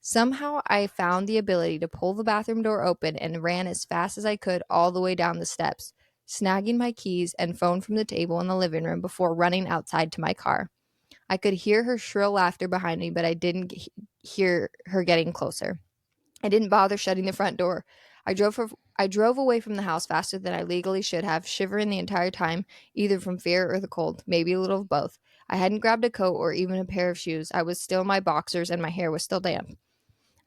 Somehow I found the ability to pull the bathroom door open and ran as fast as I could all the way down the steps, snagging my keys and phone from the table in the living room before running outside to my car. I could hear her shrill laughter behind me, but I didn't hear her getting closer. I didn't bother shutting the front door. I drove away from the house faster than I legally should have, shivering the entire time, either from fear or the cold, maybe a little of both. I hadn't grabbed a coat or even a pair of shoes. I was still in my boxers and my hair was still damp.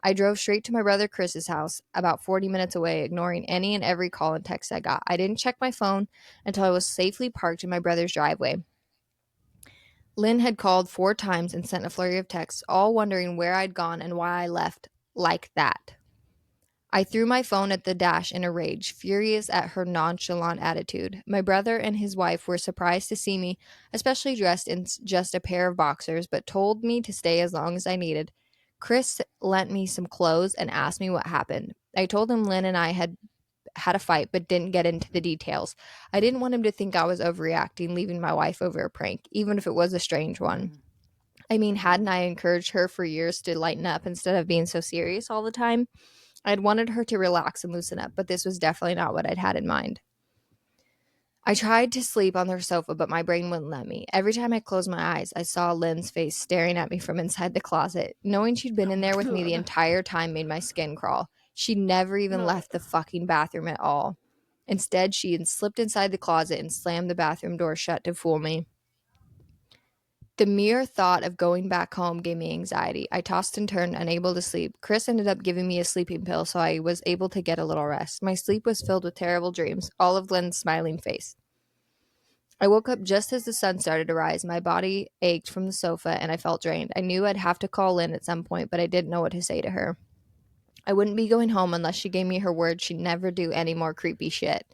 I drove straight to my brother Chris's house, about 40 minutes away, ignoring any and every call and text I got. I didn't check my phone until I was safely parked in my brother's driveway. Lynn had called 4 times and sent a flurry of texts, all wondering where I'd gone and why I left like that. I threw my phone at the dash in a rage, furious at her nonchalant attitude. My brother and his wife were surprised to see me, especially dressed in just a pair of boxers, but told me to stay as long as I needed. Chris lent me some clothes and asked me what happened. I told him Lynn and I had a fight, but didn't get into the details. I didn't want him to think I was overreacting, leaving my wife over a prank, even if it was a strange one. I mean, hadn't I encouraged her for years to lighten up instead of being so serious all the time? I'd wanted her to relax and loosen up, but this was definitely not what I'd had in mind. I tried to sleep on the sofa, but my brain wouldn't let me. Every time I closed my eyes, I saw Lynn's face staring at me from inside the closet. Knowing she'd been in there with me the entire time made my skin crawl. She never even left the fucking bathroom at all. Instead, she had slipped inside the closet and slammed the bathroom door shut to fool me. The mere thought of going back home gave me anxiety. I tossed and turned, unable to sleep. Chris ended up giving me a sleeping pill, so I was able to get a little rest. My sleep was filled with terrible dreams, all of Lynn's smiling face. I woke up just as the sun started to rise. My body ached from the sofa, and I felt drained. I knew I'd have to call Lynn at some point, but I didn't know what to say to her. I wouldn't be going home unless she gave me her word she'd never do any more creepy shit.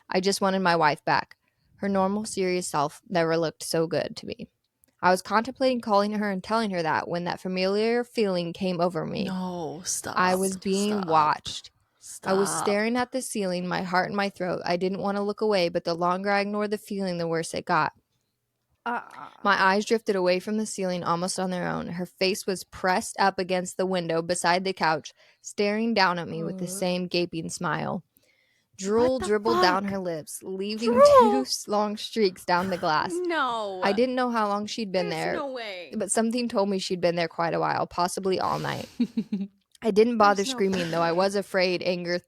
I just wanted my wife back. Her normal, serious self never looked so good to me. I was contemplating calling her and telling her that when that familiar feeling came over me. No, stop. I was being watched. Stop. I was staring at the ceiling, my heart in my throat. I didn't want to look away, but the longer I ignored the feeling, the worse it got. My eyes drifted away from the ceiling almost on their own. Her face was pressed up against the window beside the couch, staring down at me with the same gaping smile. Drool dribbled down her lips, leaving two long streaks down the glass. No. I didn't know how long she'd been There's there, no way. but something told me she'd been there quite a while, possibly all night. I didn't bother screaming, though. I was afraid anger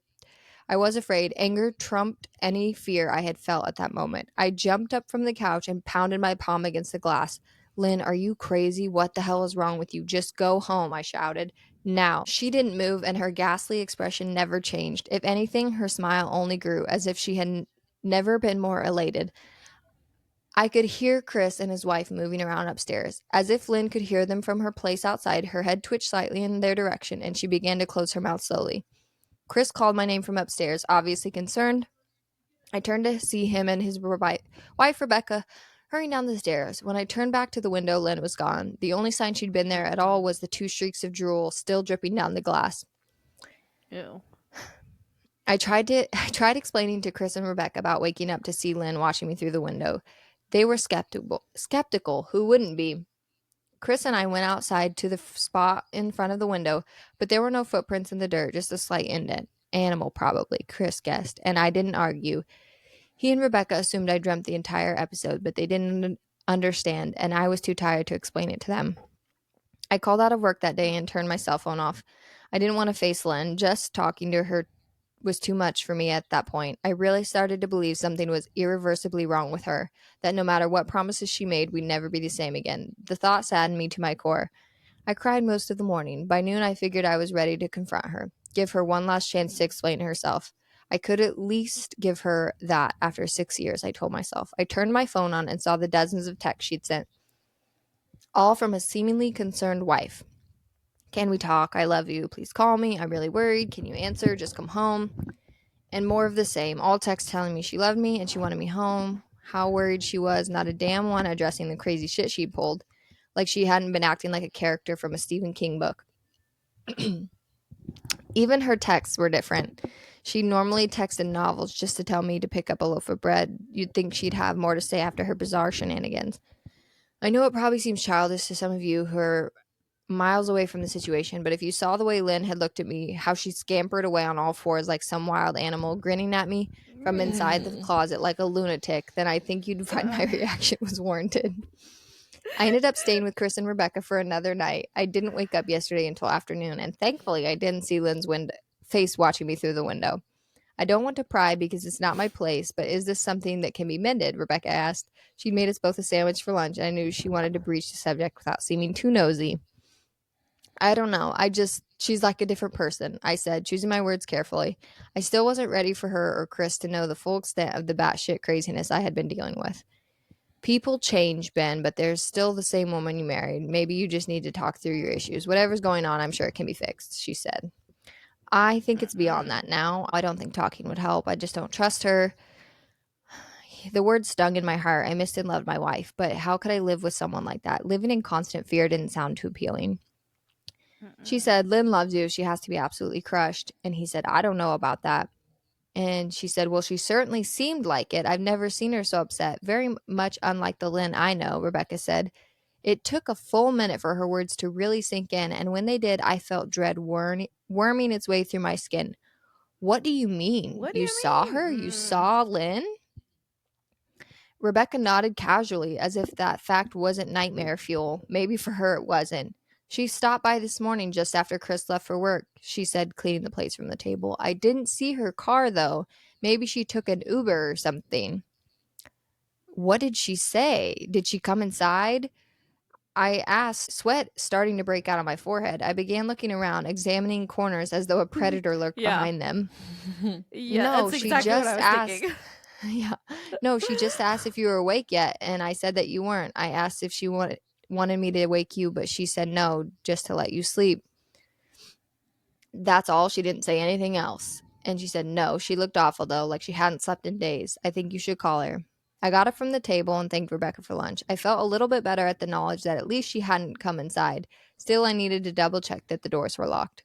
trumped any fear I had felt at that moment. I jumped up from the couch and pounded my palm against the glass. Lynn, are you crazy? What the hell is wrong with you? Just go home, I shouted. Now. She didn't move, and her ghastly expression never changed. If anything, her smile only grew, as if she had never been more elated. I could hear Chris and his wife moving around upstairs. As if Lynn could hear them from her place outside, her head twitched slightly in their direction, and she began to close her mouth slowly. Chris called my name from upstairs, obviously concerned. I turned to see him and his wife, Rebecca, hurrying down the stairs. When I turned back to the window, Lynn was gone. The only sign she'd been there at all was the 2 streaks of drool still dripping down the glass. Ew. I tried explaining to Chris and Rebecca about waking up to see Lynn watching me through the window. They were skeptical. Who wouldn't be? Chris and I went outside to the spot in front of the window, but there were no footprints in the dirt, just a slight indent. Animal, probably, Chris guessed, and I didn't argue. He and Rebecca assumed I dreamt the entire episode, but they didn't understand, and I was too tired to explain it to them. I called out of work that day and turned my cell phone off. I didn't want to face Lynn. Just talking to her was too much for me at that point. I really started to believe something was irreversibly wrong with her, that no matter what promises she made, we'd never be the same again. The thought saddened me to my core. I cried most of the morning. By noon, I figured I was ready to confront her, give her one last chance to explain herself. I could at least give her that after 6 years, I told myself. I turned my phone on and saw the dozens of texts she'd sent, all from a seemingly concerned wife. Can we talk? I love you. Please call me. I'm really worried. Can you answer? Just come home. And more of the same. All texts telling me she loved me and she wanted me home. How worried she was. Not a damn one addressing the crazy shit she'd pulled. Like she hadn't been acting like a character from a Stephen King book. Even her texts were different. She normally texted novels just to tell me to pick up a loaf of bread. You'd think she'd have more to say after her bizarre shenanigans. I know it probably seems childish to some of you who are miles away from the situation, but if you saw the way Lynn had looked at me, how she scampered away on all fours like some wild animal, grinning at me from inside the closet like a lunatic, then I think you'd find my reaction was warranted. I ended up staying with Chris and Rebecca for another night. I didn't wake up yesterday until afternoon, and thankfully I didn't see Lynn's face watching me through the window. I don't want to pry because it's not my place, but is this something that can be mended? Rebecca asked. She'd made us both a sandwich for lunch, and I knew she wanted to breach the subject without seeming too nosy. I don't know. She's like a different person, I said, choosing my words carefully. I still wasn't ready for her or Chris to know the full extent of the batshit craziness I had been dealing with. People change, Ben, but there's still the same woman you married. Maybe you just need to talk through your issues. Whatever's going on, I'm sure it can be fixed, she said. I think it's beyond that now. I don't think talking would help. I just don't trust her. The word stung in my heart. I missed and loved my wife, but how could I live with someone like that? Living in constant fear didn't sound too appealing. She said, Lynn loves you. She has to be absolutely crushed. And he said, I don't know about that. And she said, well, she certainly seemed like it. I've never seen her so upset. Very much unlike the Lynn I know, Rebecca said. It took a full minute for her words to really sink in. And when they did, I felt dread worming its way through my skin. What do you mean? What do You you saw mean? her? You saw Lynn? Rebecca nodded casually, as if that fact wasn't nightmare fuel. Maybe for her it wasn't. She stopped by this morning just after Chris left for work, she said, cleaning the plates from the table. I didn't see her car, though. Maybe she took an Uber or something. What did she say? Did she come inside? I asked, sweat starting to break out on my forehead. I began looking around, examining corners as though a predator lurked Yeah. behind them. Yeah, No, that's she exactly what I just was asked. thinking. Yeah. No, she just asked if you were awake yet, and I said that you weren't. I asked if she wanted me to wake you, but she said no, just to let you sleep. That's all. She didn't say anything else. And she said no. She looked awful, though, like she hadn't slept in days. I think you should call her. I got up from the table and thanked Rebecca for lunch. I felt a little bit better at the knowledge that at least she hadn't come inside. Still, I needed to double check that the doors were locked.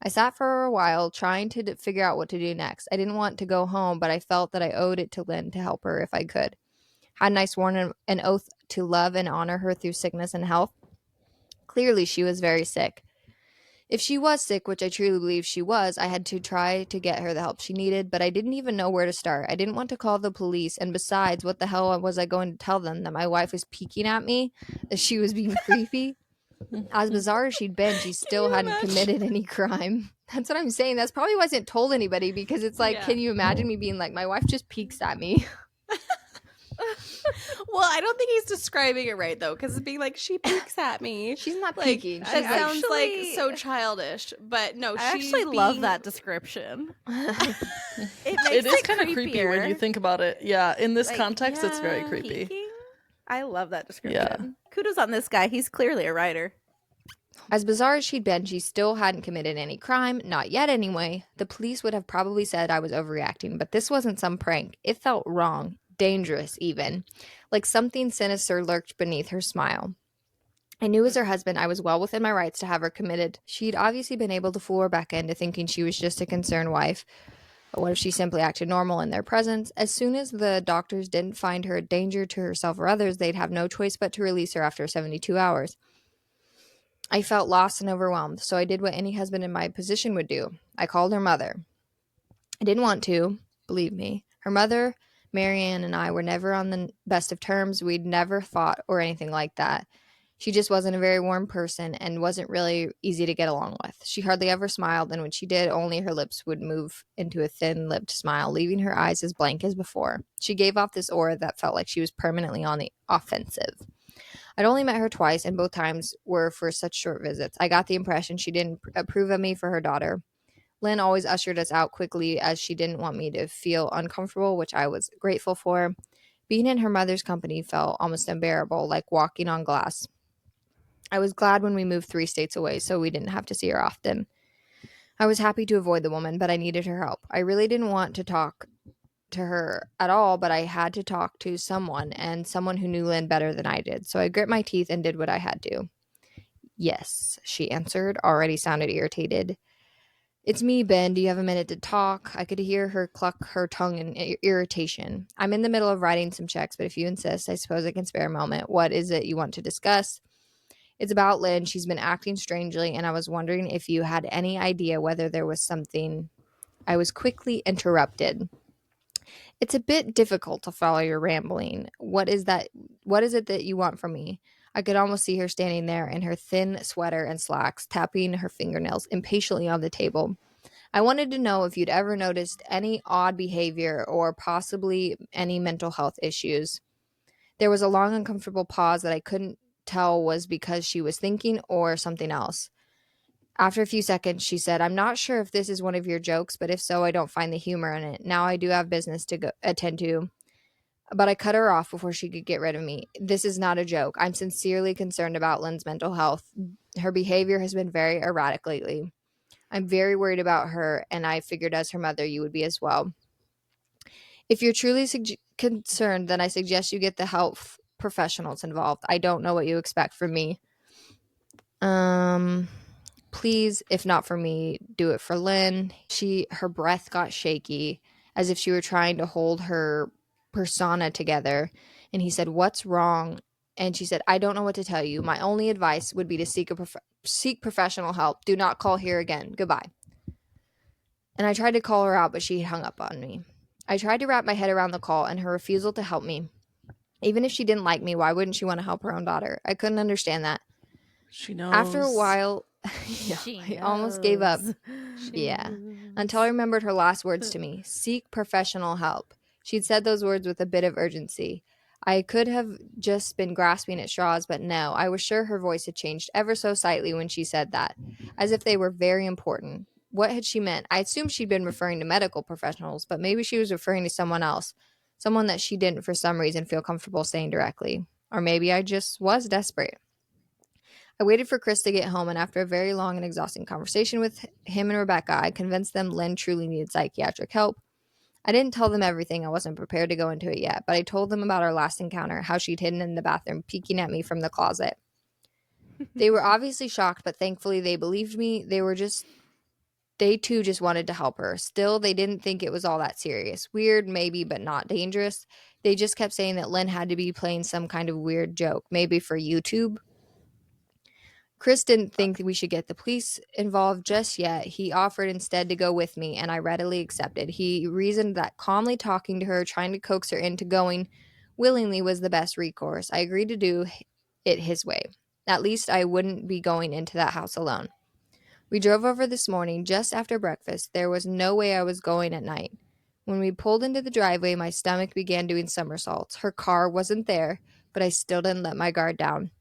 I sat for a while trying to figure out what to do next. I didn't want to go home, but I felt that I owed it to Lynn to help her if I could. Hadn't I sworn an oath to love and honor her through sickness and health? Clearly, she was very sick. If she was sick, which I truly believe she was, I had to try to get her the help she needed, but I didn't even know where to start. I didn't want to call the police, and besides, what the hell was I going to tell them? That my wife was peeking at me? That she was being creepy? As bizarre as she'd been, she still hadn't committed any crime. That's what I'm saying. That's probably why I wasn't told anybody, because it's like, Yeah. can you imagine me being like, my wife just peeks at me? Well, I don't think he's describing it right though, because being like she peeks at me. She's not Like peeking. that She's like, sounds like Actually- so childish. But no, I she's actually love being- that description. It It makes is it kind of creepy when you creepier. think about it. Yeah, in this Like, context, it's very yeah, creepy. Peeking? I love that description. Kudos on this guy. He's clearly a writer. As bizarre as she'd been, she still hadn't committed any crime. Not yet, anyway. The police would have probably said I was overreacting, but this wasn't some prank. It felt wrong, dangerous even. Like something sinister lurked beneath her smile. I knew as her husband I was well within my rights to have her committed. She'd obviously been able to fool Rebecca into thinking she was just a concerned wife. But what if she simply acted normal in their presence? As soon as the doctors didn't find her a danger to herself or others, they'd have no choice but to release her after 72 hours. I felt lost and overwhelmed, so I did what any husband in my position would do. I called her mother. I didn't want to, believe me. Her mother, Marianne, and I were never on the best of terms. We'd never fought or anything like that. She just wasn't a very warm person and wasn't really easy to get along with. She hardly ever smiled, and when she did, only her lips would move into a thin-lipped smile, leaving her eyes as blank as before. She gave off this aura that felt like she was permanently on the offensive. I'd only met her twice, and both times were for such short visits. I got the impression she didn't approve of me for her daughter. Lynn always ushered us out quickly as she didn't want me to feel uncomfortable, which I was grateful for. Being in her mother's company felt almost unbearable, like walking on glass. I was glad when we moved 3 states away, so we didn't have to see her often. I was happy to avoid the woman, but I needed her help. I really didn't want to talk to her at all, but I had to talk to someone, and someone who knew Lynn better than I did. So I grit my teeth and did what I had to. Yes, she answered, already sounded irritated. It's me, Ben. Do you have a minute to talk? I could hear her cluck her tongue in irritation. I'm in the middle of writing some checks, but if you insist, I suppose I can spare a moment. What is it you want to discuss? It's about Lynn. She's been acting strangely, and I was wondering if you had any idea whether there was something. I was quickly interrupted. It's a bit difficult to follow your rambling. What is that? What is it that you want from me? I could almost see her standing there in her thin sweater and slacks, tapping her fingernails impatiently on the table. I wanted to know if you'd ever noticed any odd behavior or possibly any mental health issues. There was a long, uncomfortable pause that I couldn't tell was because she was thinking or something else. After a few seconds, she said, I'm not sure if this is one of your jokes, but if so, I don't find the humor in it. Now I do have business to attend to. But I cut her off before she could get rid of me. This is not a joke. I'm sincerely concerned about Lynn's mental health. Her behavior has been very erratic lately. I'm very worried about her, and I figured as her mother, you would be as well. If you're truly concerned, then I suggest you get the health professionals involved. I don't know what you expect from me. Please, if not for me, do it for Lynn. Her breath got shaky, as if she were trying to hold her persona together. And he said, "What's wrong?" And she said, "I don't know what to tell you. My only advice would be to seek professional help. Do not call here again. Goodbye." And I tried to call her out, but she hung up on me. I tried to wrap my head around the call and her refusal to help me. Even if she didn't like me, why wouldn't she want to help her own daughter? I couldn't understand that. She knows. After a while, I almost gave up. She Until I remembered her last words to me. Seek professional help. She'd said those words with a bit of urgency. I could have just been grasping at straws, but no, I was sure her voice had changed ever so slightly when she said that, as if they were very important. What had she meant? I assumed she'd been referring to medical professionals, but maybe she was referring to someone else, someone that she didn't for some reason feel comfortable saying directly. Or maybe I just was desperate. I waited for Chris to get home, and after a very long and exhausting conversation with him and Rebecca, I convinced them Lynn truly needed psychiatric help. I didn't tell them everything. I wasn't prepared to go into it yet, but I told them about our last encounter, how she'd hidden in the bathroom, peeking at me from the closet. They were obviously shocked, but thankfully they believed me. They too just wanted to help her. Still, they didn't think it was all that serious. Weird, maybe, but not dangerous. They just kept saying that Lynn had to be playing some kind of weird joke, maybe for YouTube. Chris didn't think we should get the police involved just yet. He offered instead to go with me, and I readily accepted. He reasoned that calmly talking to her, trying to coax her into going willingly was the best recourse. I agreed to do it his way. At least I wouldn't be going into that house alone. We drove over this morning just after breakfast. There was no way I was going at night. When we pulled into the driveway, my stomach began doing somersaults. Her car wasn't there, but I still didn't let my guard down.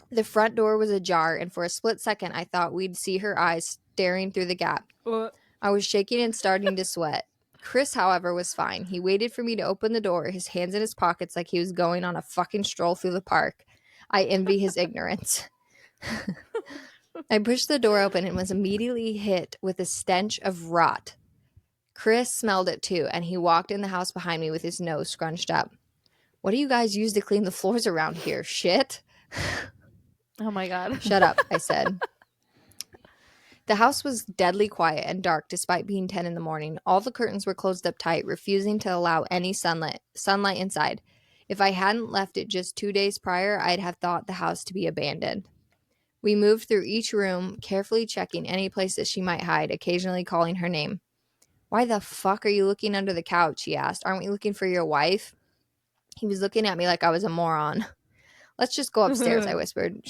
The front door was ajar, and for a split second, I thought we'd see her eyes staring through the gap. I was shaking and starting to sweat. Chris, however, was fine. He waited for me to open the door, his hands in his pockets like he was going on a fucking stroll through the park. I envy his ignorance. I pushed the door open and was immediately hit with a stench of rot. Chris smelled it too, and he walked in the house behind me with his nose scrunched up. "What do you guys use to clean the floors around here? Shit?" Oh my god. "Shut up," I said. The house was deadly quiet and dark despite being 10 in the morning. All the curtains were closed up tight, refusing to allow any sunlight inside. If I hadn't left it just 2 days prior, I'd have thought the house to be abandoned. We moved through each room, carefully checking any place that she might hide, occasionally calling her name. "Why the fuck are you looking under the couch?" he asked. "Aren't we looking for your wife?" He was looking at me like I was a moron. "Let's just go upstairs," I whispered.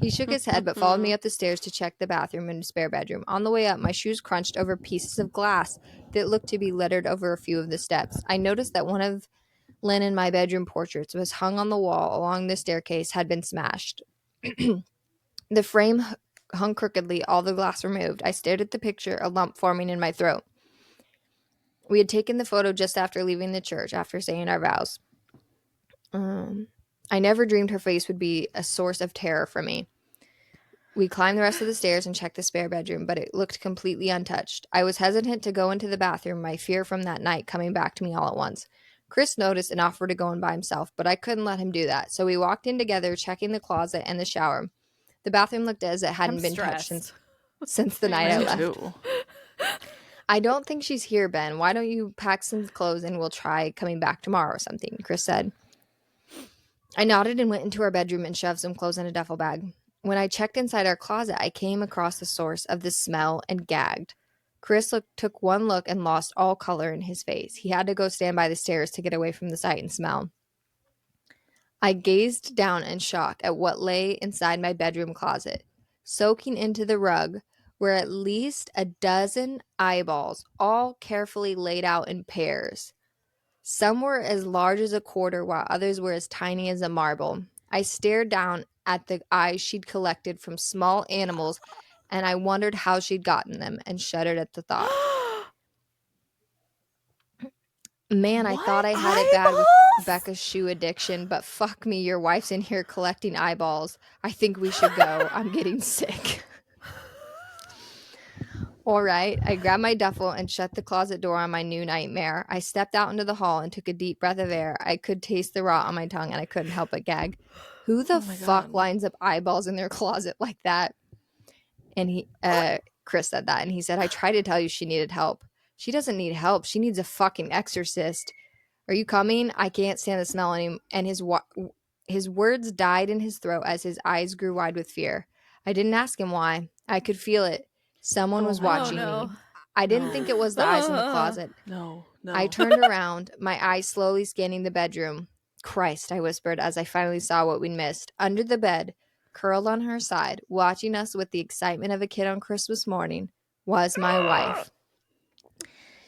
He shook his head but followed me up the stairs to check the bathroom and spare bedroom. On the way up, my shoes crunched over pieces of glass that looked to be littered over a few of the steps. I noticed that one of Lynn and my bedroom portraits was hung on the wall along the staircase had been smashed. The frame hung crookedly, all the glass removed. I stared at the picture, a lump forming in my throat. We had taken the photo just after leaving the church, after saying our vows. I never dreamed her face would be a source of terror for me. We climbed the rest of the stairs and checked the spare bedroom, but it looked completely untouched. I was hesitant to go into the bathroom, my fear from that night coming back to me all at once. Chris noticed and offered to go in by himself, but I couldn't let him do that, so we walked in together, checking the closet and the shower. The bathroom looked as it hadn't been touched since the night I left. Too. "I don't think she's here, Ben. Why don't you pack some clothes and we'll try coming back tomorrow or something," Chris said. I nodded and went into our bedroom and shoved some clothes in a duffel bag. When I checked inside our closet, I came across the source of the smell and gagged. Chris took one look and lost all color in his face. He had to go stand by the stairs to get away from the sight and smell. I gazed down in shock at what lay inside my bedroom closet. Soaking into the rug were at least a dozen eyeballs, all carefully laid out in pairs. Some were as large as a quarter, while others were as tiny as a marble. I stared down at the eyes she'd collected from small animals, and I wondered how she'd gotten them, and shuddered at the thought. Man, I thought I had it bad with Becca's shoe addiction, but fuck me, your wife's in here collecting eyeballs. I think we should go. I'm getting sick. All right. I grabbed my duffel and shut the closet door on my new nightmare. I stepped out into the hall and took a deep breath of air. I could taste the rot on my tongue and I couldn't help but gag. Who the Oh my fuck God. lines up eyeballs in their closet like that? And Chris said that, and he said, I tried to tell you she needed help. She doesn't need help. She needs a fucking exorcist. Are you coming? I can't stand the smell anymore. And his words died in his throat as his eyes grew wide with fear. I didn't ask him why. I could feel it. Someone Oh was my watching no. me. I didn't No. think it was the eyes in the closet. No. I turned around, my eyes slowly scanning the bedroom. Christ, I whispered as I finally saw what we'd missed. Under the bed, curled on her side, watching us with the excitement of a kid on Christmas morning, was my wife.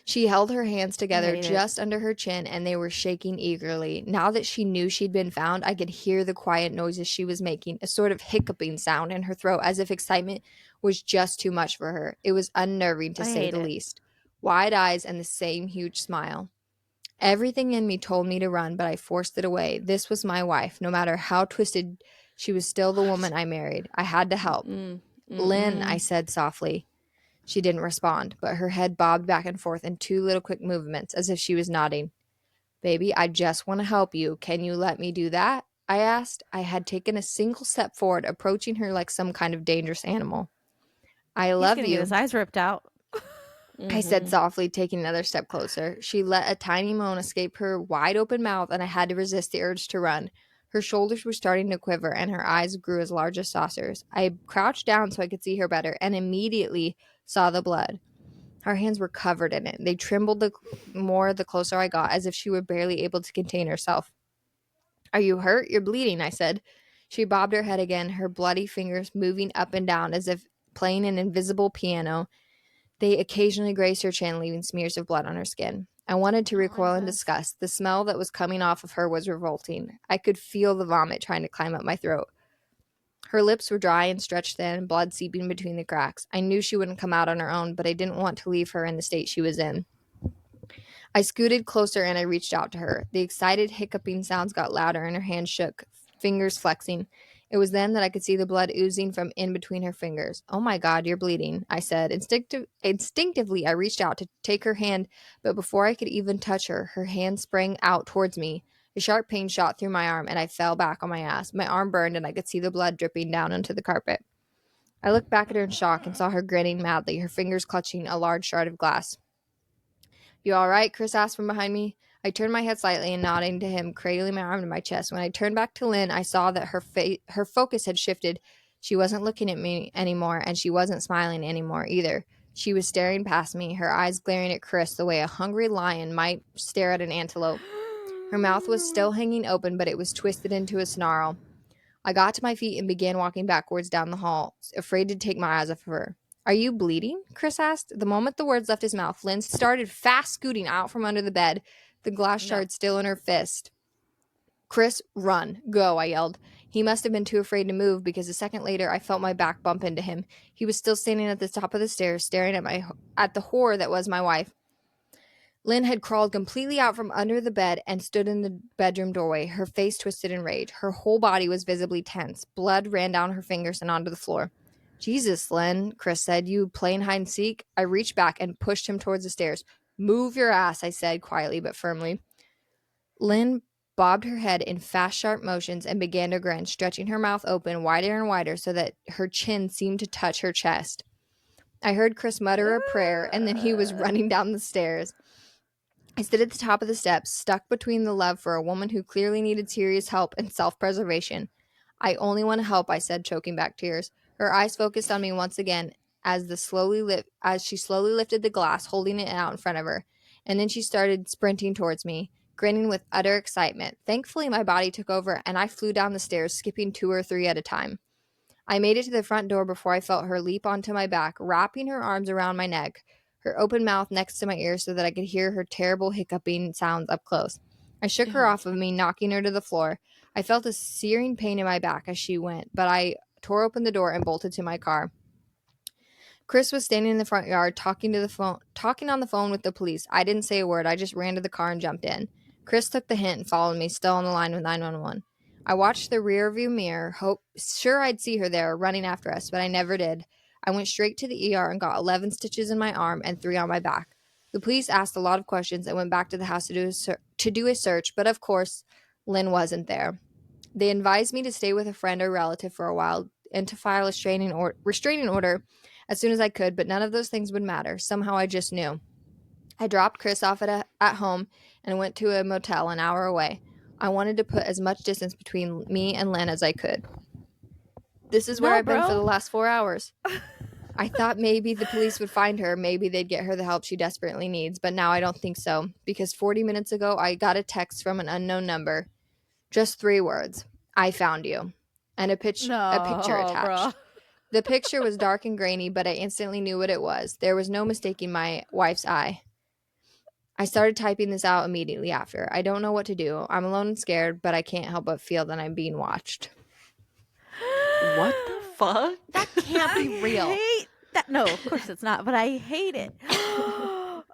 She held her hands together hate it. just under her chin, and they were shaking eagerly. Now that she knew she'd been found, I could hear the quiet noises she was making, a sort of hiccuping sound in her throat, as if excitement was just too much for her. It was unnerving, to I say hate the it. least. Wide eyes and the same huge smile. Everything in me told me to run, but I forced it away. This was my wife. No matter how twisted, she was still the woman I married. I had to help. Lynn, I said softly. She didn't respond, but her head bobbed back and forth in two little quick movements, as if she was nodding. Baby, I just want to help you. Can you let me do that? I asked. I had taken a single step forward, approaching her like some kind of dangerous animal. I He's love gonna you, get his eyes ripped out. I said softly, taking another step closer. She let a tiny moan escape her wide open mouth, and I had to resist the urge to run. Her shoulders were starting to quiver, and her eyes grew as large as saucers. I crouched down so I could see her better, and immediately saw the blood. Her hands were covered in it. They trembled the closer I got, as if she were barely able to contain herself. Are you hurt? You're bleeding, I said. She bobbed her head again, her bloody fingers moving up and down as if playing an invisible piano. They occasionally grazed her chin, leaving smears of blood on her skin. I wanted to recoil in disgust. The smell that was coming off of her was revolting. I could feel the vomit trying to climb up my throat. Her lips were dry and stretched thin, blood seeping between the cracks. I knew she wouldn't come out on her own, but I didn't want to leave her in the state she was in. I scooted closer and I reached out to her. The excited hiccuping sounds got louder and her hands shook, fingers flexing. It was then that I could see the blood oozing from in between her fingers. Oh my God, you're bleeding, I said. Instinctively, I reached out to take her hand, but before I could even touch her, her hand sprang out towards me. A sharp pain shot through my arm and I fell back on my ass. My arm burned and I could see the blood dripping down onto the carpet. I looked back at her in shock and saw her grinning madly, her fingers clutching a large shard of glass. You all right? Chris asked from behind me. I turned my head slightly and nodding to him, cradling my arm to my chest. When I turned back to Lynn, I saw that her focus had shifted. She wasn't looking at me anymore, and she wasn't smiling anymore either. She was staring past me, her eyes glaring at Chris the way a hungry lion might stare at an antelope. Her mouth was still hanging open, but it was twisted into a snarl. I got to my feet and began walking backwards down the hall, afraid to take my eyes off of her. Are you bleeding? Chris asked. The moment the words left his mouth, Lynn started fast scooting out from under the bed, the glass shard still in her fist. Chris, run. Go, I yelled. He must have been too afraid to move because a second later I felt my back bump into him. He was still standing at the top of the stairs, staring at the horror that was my wife. Lynn had crawled completely out from under the bed and stood in the bedroom doorway, her face twisted in rage. Her whole body was visibly tense. Blood ran down her fingers and onto the floor. Jesus, Lynn, Chris said, you playing hide and seek? I reached back and pushed him towards the stairs. Move your ass, I said, quietly but firmly. Lynn bobbed her head in fast, sharp motions and began to grin, stretching her mouth open wider and wider so that her chin seemed to touch her chest. I heard Chris mutter a prayer, and then he was running down the stairs. I stood at the top of the steps, stuck between the love for a woman who clearly needed serious help and self-preservation. I only want to help, I said, choking back tears. Her eyes focused on me once again as she slowly lifted the glass, holding it out in front of her. And then she started sprinting towards me, grinning with utter excitement. Thankfully, my body took over, and I flew down the stairs, skipping 2 or 3 at a time. I made it to the front door before I felt her leap onto my back, wrapping her arms around my neck, her open mouth next to my ear so that I could hear her terrible hiccuping sounds up close. I shook her off of me, knocking her to the floor. I felt a searing pain in my back as she went, but I tore open the door and bolted to my car. Chris was standing in the front yard talking on the phone with the police. I didn't say a word. I just ran to the car and jumped in. Chris took the hint and followed me, still on the line with 911. I watched the rearview mirror, sure I'd see her there, running after us, but I never did. I went straight to the ER and got 11 stitches in my arm and 3 on my back. The police asked a lot of questions and went back to the house to do a search, but of course, Lynn wasn't there. They advised me to stay with a friend or relative for a while and to file a restraining order as soon as I could, but none of those things would matter. Somehow I just knew. I dropped Chris off at home and went to a motel an hour away. I wanted to put as much distance between me and Lynn as I could. This is where I've been for the last 4 hours. I thought maybe the police would find her. Maybe they'd get her the help she desperately needs. But now I don't think so. Because 40 minutes ago, I got a text from an unknown number. Just 3 words. I found you. And a picture attached. Bro. The picture was dark and grainy, but I instantly knew what it was. There was no mistaking my wife's eye. I started typing this out immediately after. I don't know what to do. I'm alone and scared, but I can't help but feel that I'm being watched. What the fuck? That can't be real. I hate that. No, of course it's not, but I hate it.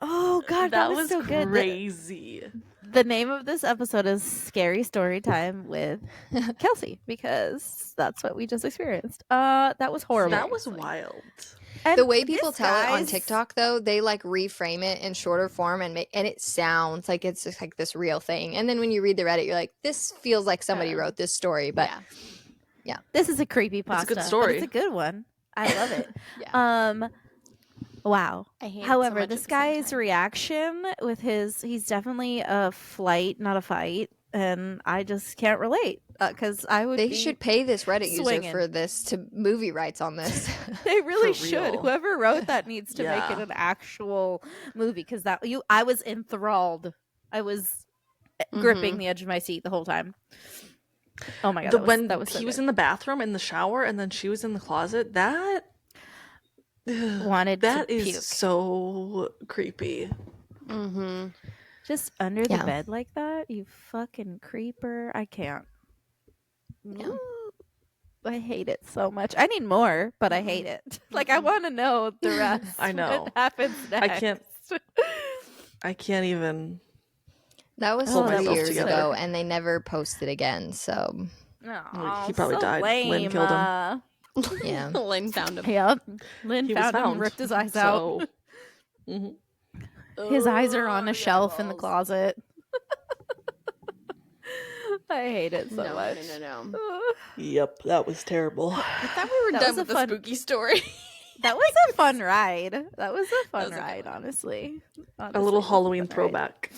Oh god, that was so good. Crazy. The name of this episode is Scary Story Time with Kelsie, because that's what we just experienced. That was horrible. That was wild. And The way people this tell it on guy's- TikTok, though, they like reframe it in shorter form and it sounds like it's just like this real thing. And then when you read the Reddit, you're like, this feels like somebody wrote this story. But Yeah. This is a creepy pasta. It's a good story. But it's a good one. I love it. Yeah. Wow. I hate it so However, much this at the same guy's time. reaction with he's definitely a flight, not a fight, and I just can't relate because I would. they be- should pay this Reddit swinging. user for this to movie rights on this. They really For should. real. Whoever wrote that needs to make it Yeah. an actual movie because I was enthralled. I was gripping the edge of my seat the whole time. Oh my god! When that was so he was good. in the bathroom in the shower and then she was in the closet, that Wanted that to is puke. so creepy. Mm-hmm. Just under the Yeah. bed like that, you fucking creeper. I can't. Yeah. I hate it so much. I need more, but I hate it. Like I want to know the rest. I know. What happens next. I can't even. That was Hold 3 myself years together. ago, and they never posted again. So, Aw, He probably so died. Lynn lame, killed him. yeah. Lynn found him. Yep. Lynn He was found him and found. ripped his eyes out. So, Mhm. His eyes are on a Oh, shelf in the balls. closet. I hate it so No, much. no. Yep, that was terrible. I thought we were That done was a with the fun- spooky story. That was a fun ride. That was a fun was a good ride, one. honestly. A little Halloween throwback.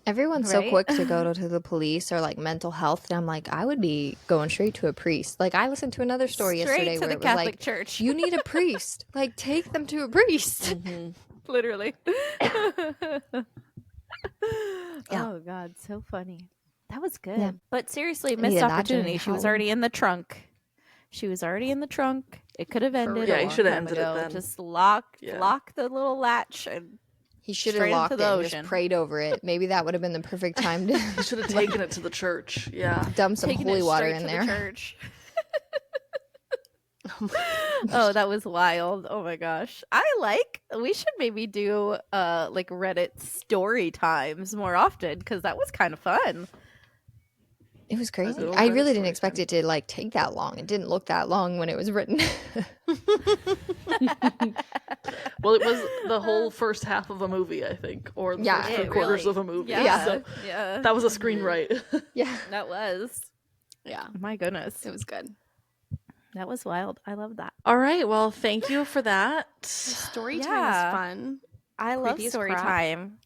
Everyone's so Right? quick to go to the police or like mental health, and I'm like, I would be going straight to a priest. Like, I listened to another story yesterday to where the it was Catholic like, Church. you need a priest. Like, take them to a priest. Mhm. Literally. Yeah. Oh god, so funny. That was good. Yeah. But seriously, I missed needed that opportunity. during She was Halloween. already in the trunk. She was already in the trunk. It could have ended. Yeah, a you long shoulda time ended it ago. then. Just Yeah. lock the little latch and He should have Straight into locked it the and ocean. just prayed over it. Maybe that would have been the perfect time to You should have taken it to the church. Yeah. dump some taking holy it water straight in to there. the church. Oh, that was wild. Oh my gosh. We should maybe do like Reddit story times more often because that was kind of fun. It was crazy. good old I Reddit really didn't story expect time. it to like take that long. It didn't look that long when it was written. Well, it was the whole first half of a movie, I think, or the Yeah. first It 3/4 really- of a movie. Yeah. So Yeah. that was a screenwrite. yeah. That was. Yeah, My goodness. it was good. That was wild. I love that. All right. Well, thank you for that. Story Yeah. time is fun. I love Creepy as story crap. time.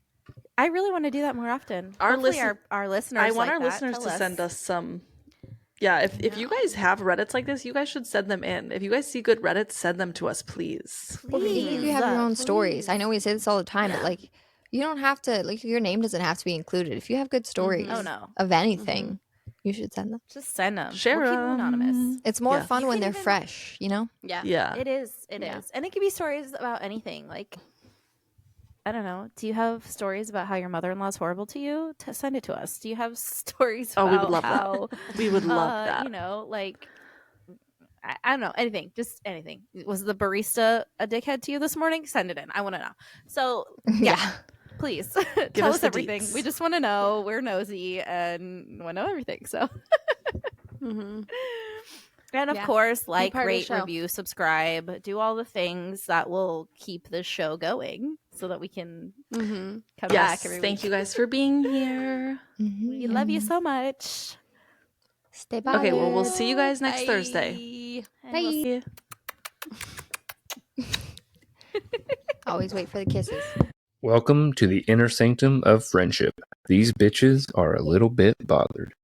I really want to do that more often. Our Hopefully listen- our listeners. I want like our that. listeners Tell to send us some. Yeah, if you guys have Reddits like this, you guys should send them in. If you guys see good Reddits, send them to us, please. Well, even if you have your own stories, I know we say this all the time, but like, you don't have to. Like, your name doesn't have to be included. If you have good stories Oh no. of anything, you should send them. Just send them. Share We'll keep them 'em. anonymous. It's more Yeah. fun You when could they're even- fresh. You know. Yeah. Yeah. It is. It is. Yeah. And it could be stories about anything. Like, I don't know. Do you have stories about how your mother-in-law is horrible to you? Send it to us. Do you have stories Oh, about we would love that. how, We would love that. you know, like, I don't know, anything. Just anything. Was the barista a dickhead to you this morning? Send it in. I want to know. So, yeah. Please tell us us the everything. deets. We just want to know. We're nosy and want to know everything. So, Mm-hmm. And of Yeah. course, like, part of the rate, show. review, subscribe, do all the things that will keep the show going so that we can Mm-hmm. come Yes, back every thank week. you guys for being here. We love you so much. Stay Okay, well, we'll bothered. see you guys next Thursday. And we'll Bye. Always wait for the kisses. Welcome to the inner sanctum of friendship. These bitches are a little bit bothered.